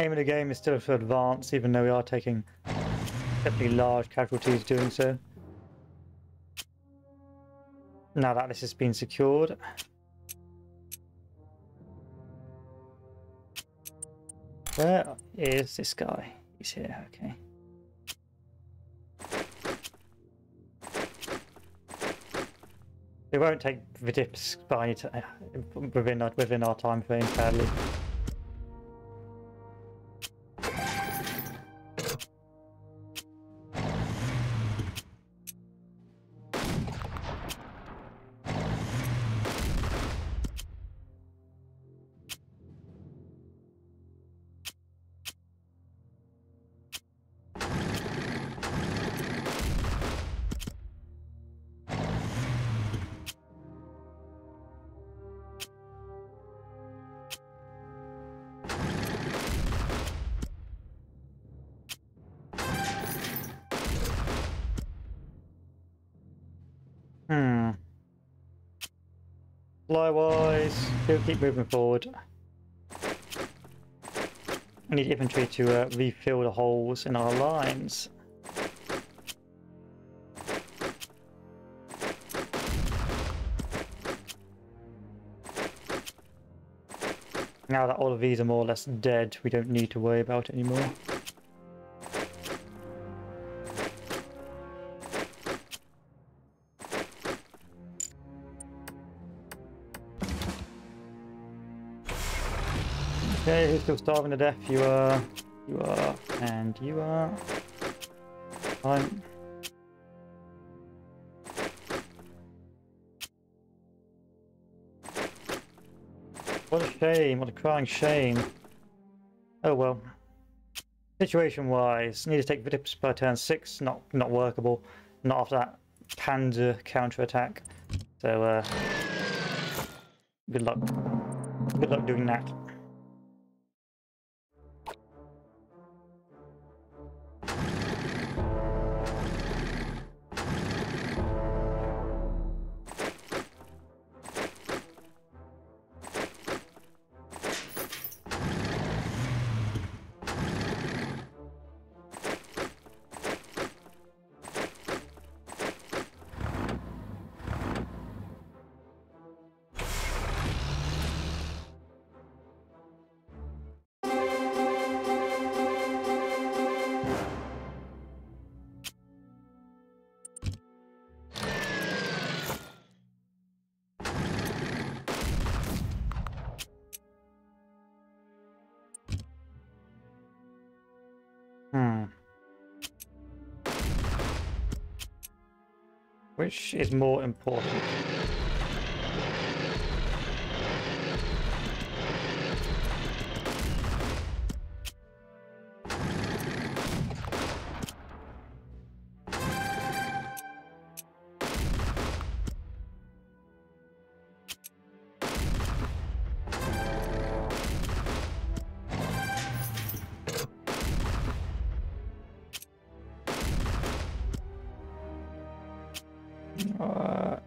Aim of the game is still to advance, even though we are taking definitely large casualties doing so. Now that this has been secured. Where is this guy? He's here, okay. They won't take the dips by within our time frame, sadly. Fly-wise, still keep moving forward. I need infantry to refill the holes in our lines. Now that all of these are more or less dead, we don't need to worry about it anymore. Okay, who's still starving to death? You are, and you are. Fine. What a shame, what a crying shame. Oh well. Situation-wise, need to take the dips by turn 6, not workable. Not after that Panzer counter-attack. So, good luck. Good luck doing that. Which is more important?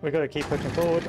We've got to keep pushing forward.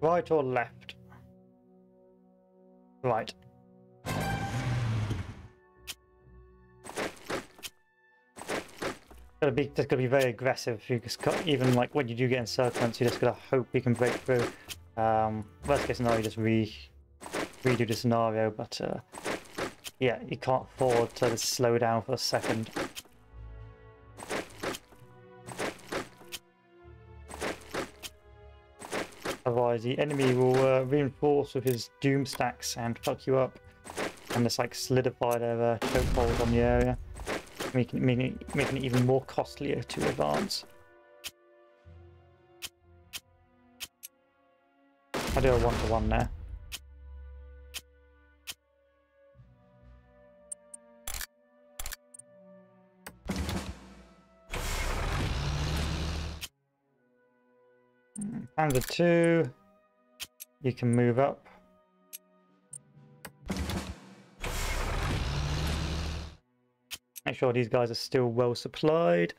Right or left? Right. Just gotta be very aggressive. You just got, even like when you do get encirclements, you just gotta hope you can break through. Worst case scenario, you just redo the scenario, but yeah, you can't afford to just slow down for a second. Otherwise, the enemy will reinforce with his doom stacks and fuck you up, and just like solidify their chokehold on the area, making it even more costlier to advance. I do a 1-to-1 there. Panzer 2, you can move up. Make sure these guys are still well supplied.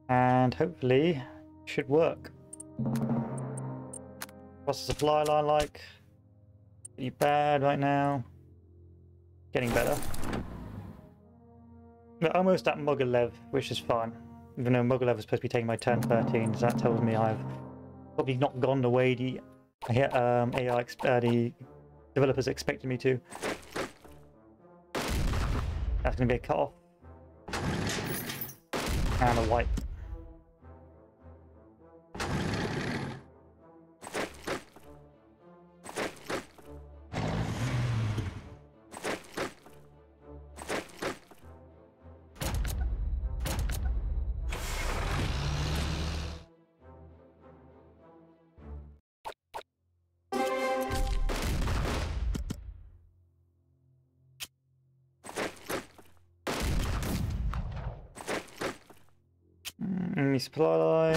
And hopefully it should work. What's the supply line like? Pretty bad right now. Getting better. We're almost at Mogilev, which is fine. Even though Mogilev is supposed to be taking my turn 13, so that tells me I've probably not gone the way the the developers expected me to. That's going to be a cut-off. And a wipe. Enemy supply line.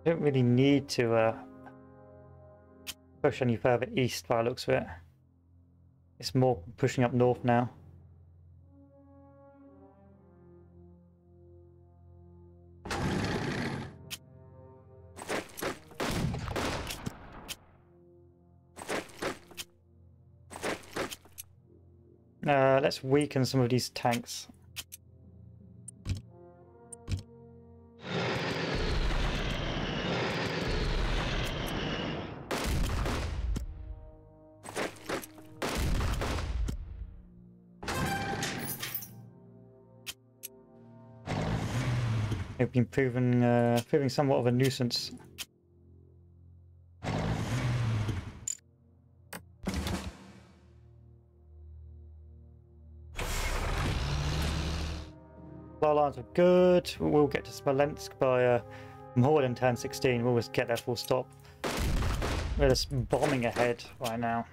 Don't really need to push any further east by the looks of it. It's more pushing up north now. Let's weaken some of these tanks. They've been proving somewhat of a nuisance. Our lines are good. We'll get to Smolensk by more than turn 16. We'll always get there full stop. We're just bombing ahead right now.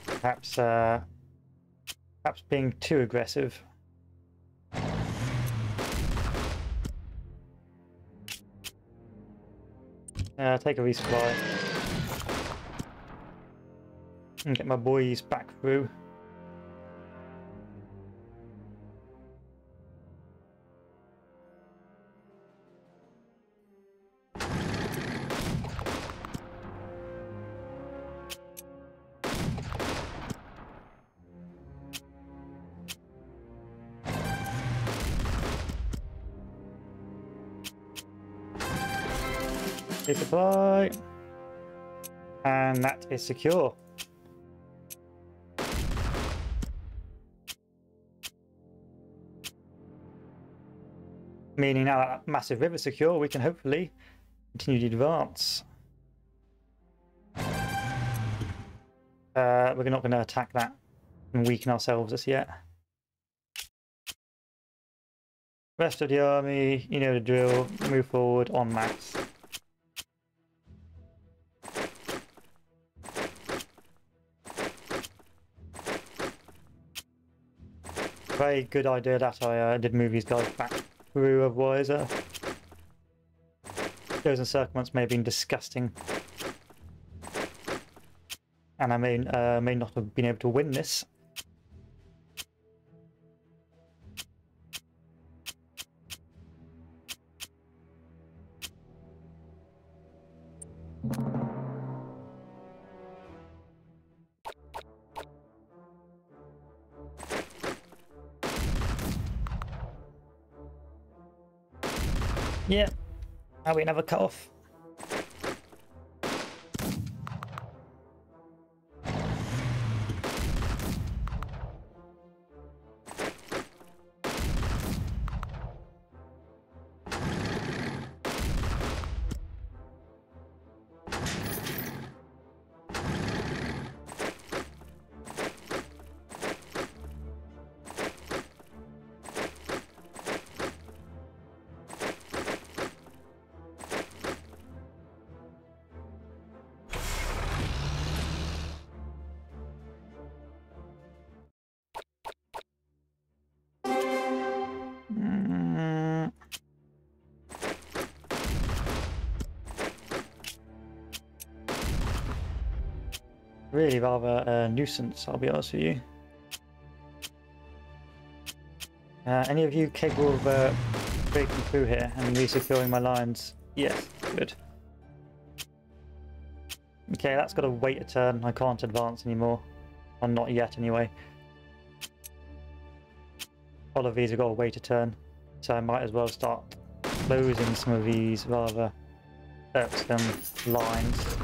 Perhaps, perhaps being too aggressive. Take a resupply. And get my boys back through. Resupply. And that is secure. Meaning now that massive river is secure, we can hopefully continue to advance. We're not going to attack that and weaken ourselves as yet. Rest of the army, you know the drill, move forward en masse. Very good idea that I did move these guys back through, otherwise those encirclements may have been disgusting. And I may not have been able to win this. Yeah, now we never cut off. Really rather a nuisance, I'll be honest with you. Any of you capable of breaking through here and resecuring my lines? Yes, good. Okay, that's got to wait a turn. I can't advance anymore. Or not yet, anyway. All of these have got to wait a turn. So I might as well start closing some of these rather irksome lines.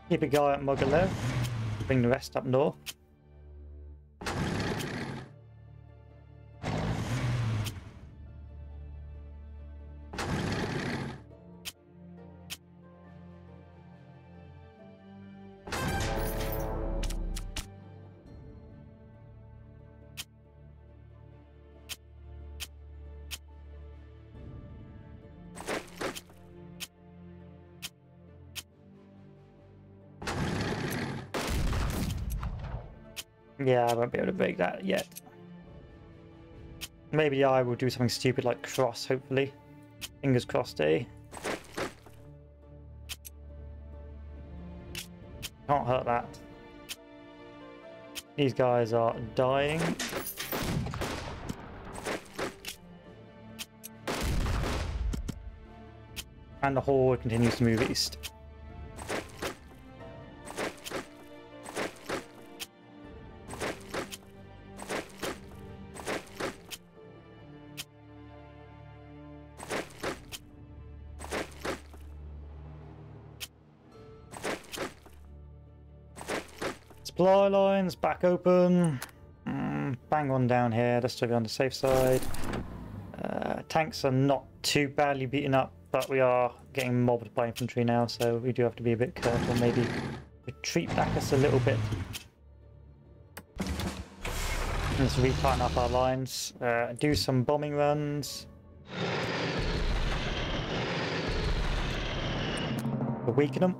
Keep a guy at Mogilev, bring the rest up north. Yeah, I won't be able to break that yet. Maybe I will do something stupid like cross, hopefully. Fingers crossed, eh? Can't hurt that. These guys are dying. And the horde continues to move east. Supply lines back open. Bang on down here, just to be on the safe side. tanks are not too badly beaten up, but we are getting mobbed by infantry now, so we do have to be a bit careful. Maybe retreat back us a little bit. Let's re-tighten up our lines. Do some bombing runs. Weaken them.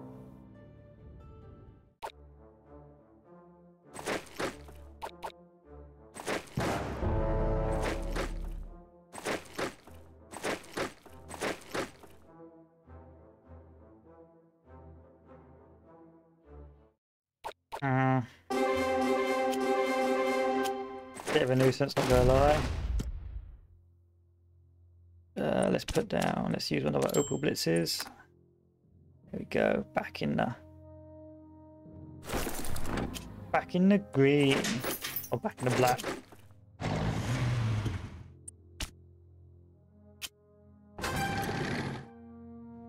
Bit of a nuisance, not gonna lie. Let's put down, let's use one of our Opal Blitzes. There we go, back in the green, or back in the black.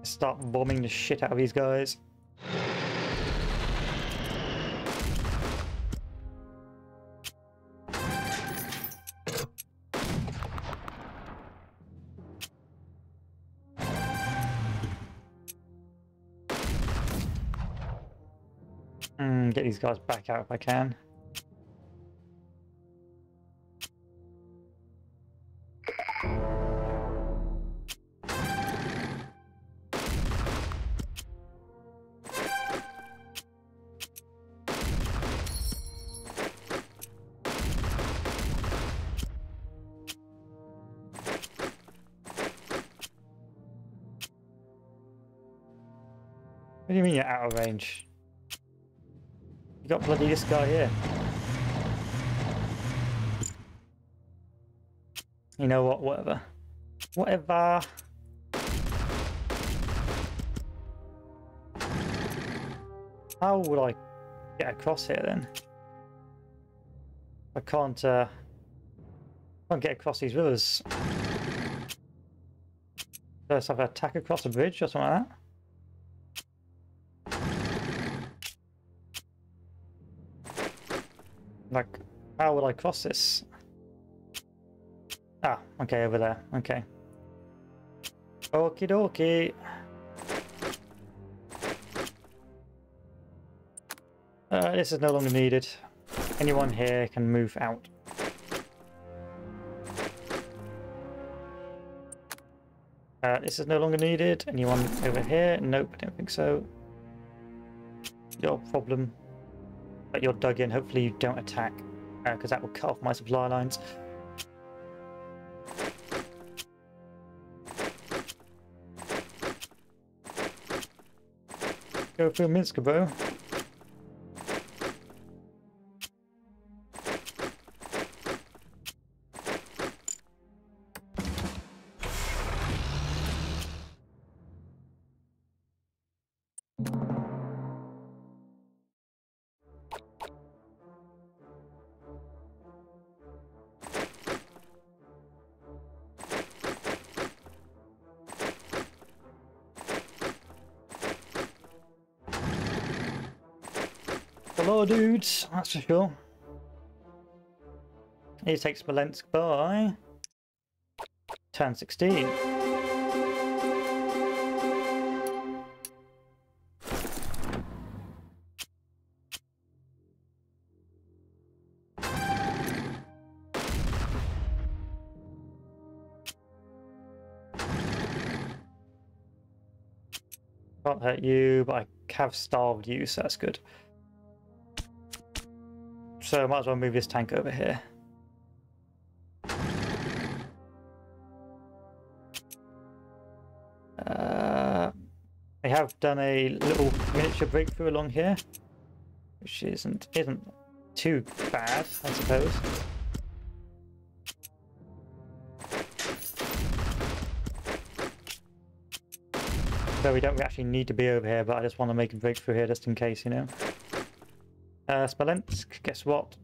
Start bombing the shit out of these guys. Get these guys back out if I can. What do you mean you're out of range? You got bloody this guy here. You know what? Whatever. Whatever. How would I get across here then? I can't get across these rivers. First, I have to attack across a bridge or something like that. Like, how would I cross this? Ah, okay, over there. Okay. Okie dokie. This is no longer needed. Anyone here can move out. This is no longer needed. Anyone over here? Nope, I don't think so. Your problem. But you're dug in. Hopefully you don't attack, because that will cut off my supply lines. Go through Minsk, bro. Hello, dudes, that's for sure. He takes Smolensk by turn 16. Can't hurt you, but I have starved you, so that's good. So I might as well move this tank over here. I have done a little miniature breakthrough along here, which isn't too bad, I suppose. So we don't actually need to be over here, but I just want to make a breakthrough here just in case, you know. Smolensk, guess what?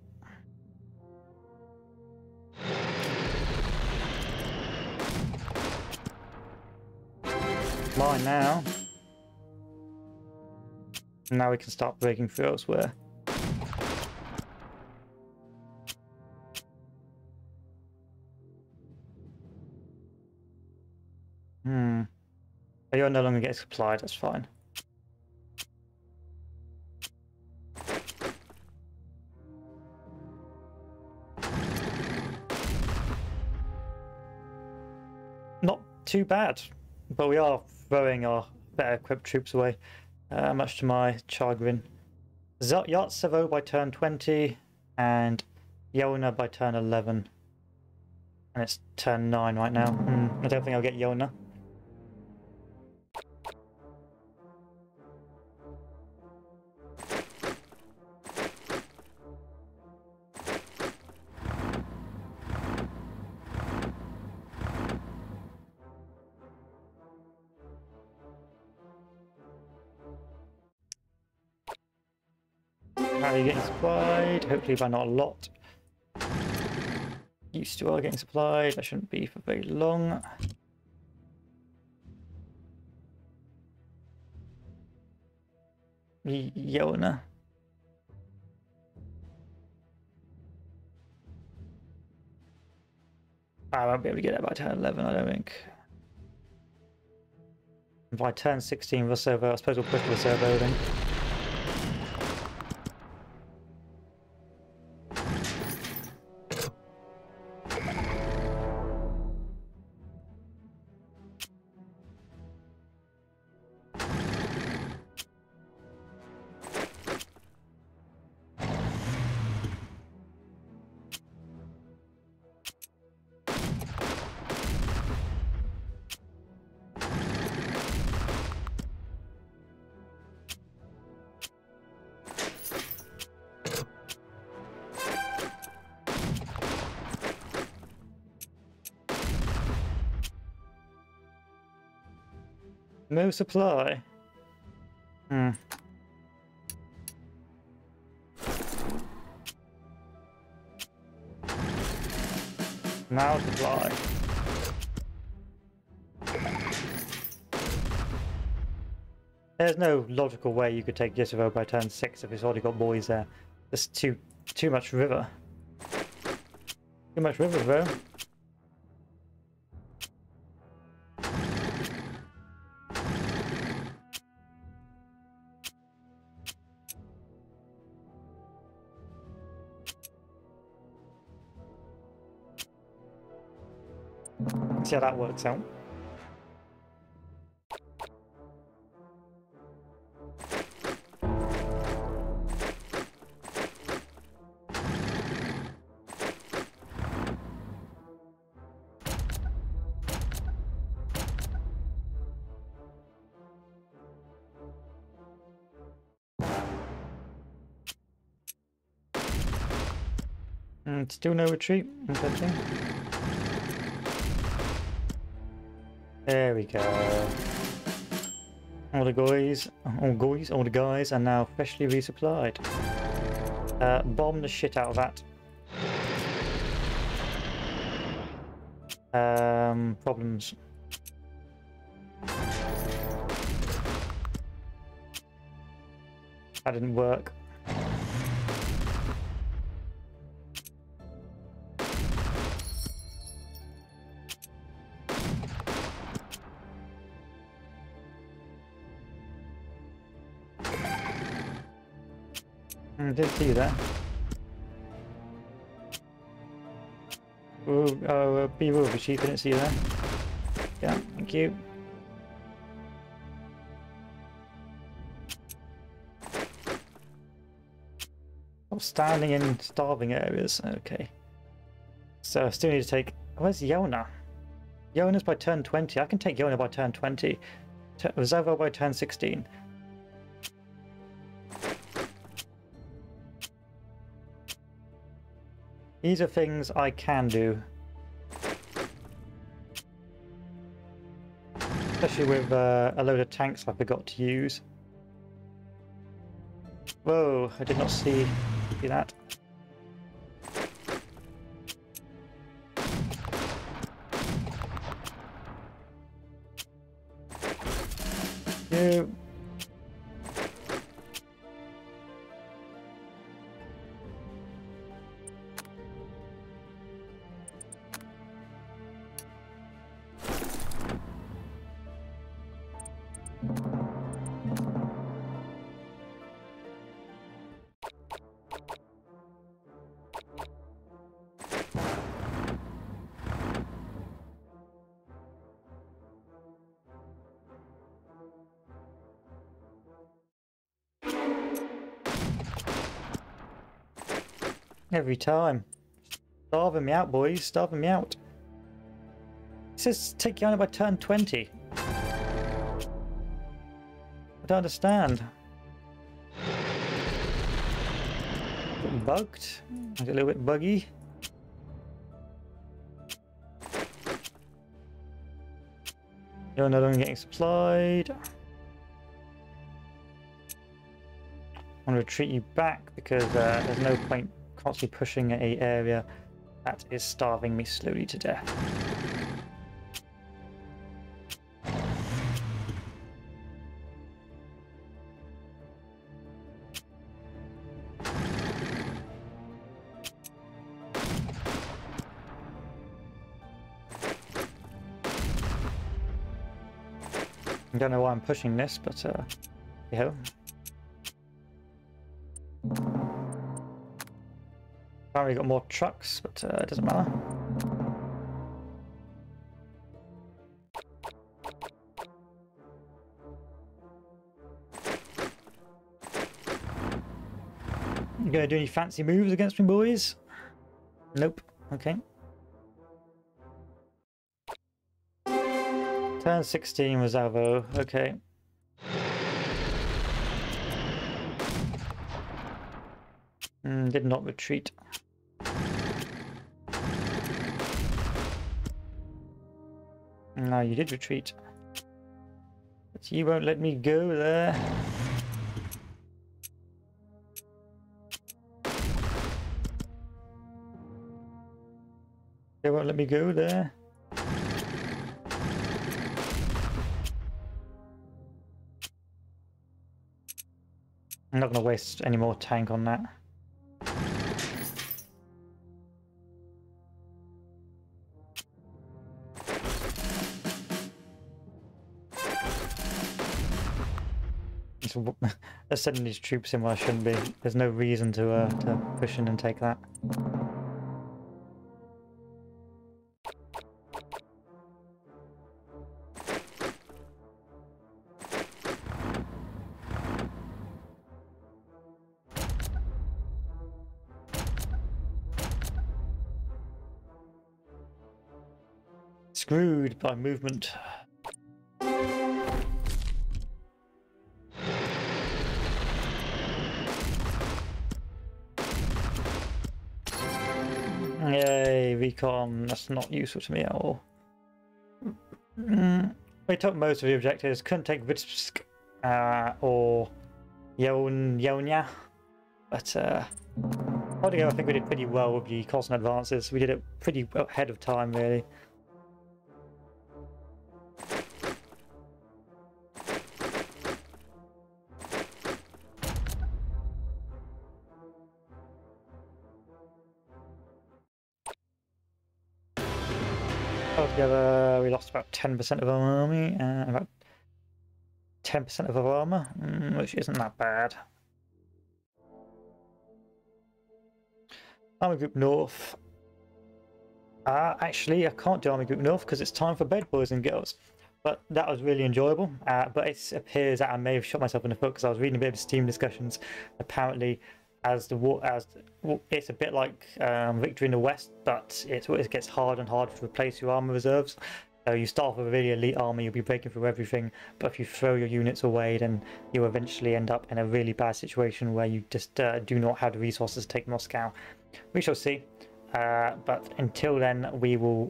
Mine now. Now we can start breaking through elsewhere. Oh, you're no longer getting supplied, that's fine. Not too bad, but we are throwing our better equipped troops away, much to my chagrin. Yartsevo by turn 20 and Yona by turn 11. And it's turn 9 right now. I don't think I'll get Yona. How are you getting supplied? Hopefully by not a lot. Used to are getting supplied. That shouldn't be for very long. Yona. I won't be able to get it by turn 11, I don't think. By turn 16, Reservo, I suppose we'll push Reservo then. No supply. Now supply. There's no logical way you could take Yisuvo by turn 6 if it's already got boys there. There's too much river. Too much river, bro. See how that works out. Still no retreat. Interesting. There we go. All the guys are now freshly resupplied. Bomb the shit out of that. Problems. That didn't work. I did see that. Oh, be over, Chief. Didn't see that. Yeah, thank you. I'm standing in starving areas. Okay. So I still need to take. Where's Yona? Yona's by turn 20. I can take Yona by turn 20. Reservo by turn 16. These are things I can do. Especially with a load of tanks I forgot to use. Whoa, I did not see that. You. Every time. Starving me out, boys. Starving me out. It says take you on by turn 20. I don't understand. Bugged? Is it a little bit buggy? You're no longer getting supplied. I'm going to retreat you back because there's no point constantly pushing a area that is starving me slowly to death. I don't know why I'm pushing this, but yeah. Apparently got more trucks, but it doesn't matter. You gonna do any fancy moves against me, boys? Nope. Okay. Turn 16 was Alvo. Okay. Did not retreat. No, you did retreat. But you won't let me go there. They won't let me go there. I'm not going to waste any more tank on that. They're sending these troops in where I shouldn't be. There's no reason to push in and take that. Screwed by movement. Yay, recon. That's not useful to me at all. We took most of the objectives. Couldn't take Vitebsk or Yelnya. But altogether I think we did pretty well with the constant advances. We did it pretty ahead of time, really. Altogether, we lost about 10% of our army and about 10% of our armor, which isn't that bad. Army Group North. Actually, I can't do Army Group North because it's time for bed, boys and girls. But that was really enjoyable. But it appears that I may have shot myself in the foot because I was reading a bit of Steam discussions. Apparently, it's a bit like Victory in the West, but it gets harder and harder to replace your armor reserves. So you start off with a really elite army, you'll be breaking through everything, but if you throw your units away, then you'll eventually end up in a really bad situation where you just do not have the resources to take Moscow. We shall see. But until then, we will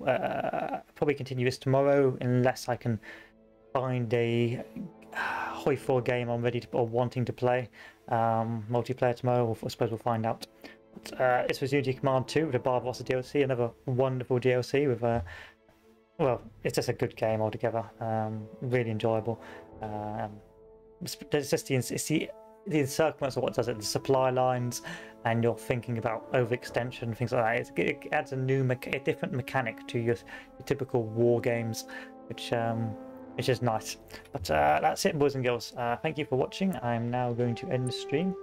probably continue this tomorrow, unless I can find a Hoi 4 game I'm ready to or wanting to play multiplayer tomorrow. I suppose we'll find out. But, this was Unity Command 2 with the Barbarossa DLC, another wonderful DLC with well, it's just a good game altogether. Really enjoyable. There's just the encirclements of what does it, the supply lines, and you're thinking about overextension, things like that. It adds a different mechanic to your typical war games, which is nice. But that's it, boys and girls. Thank you for watching. I'm now going to end the stream,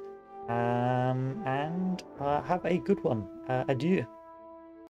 and have a good one. Adieu.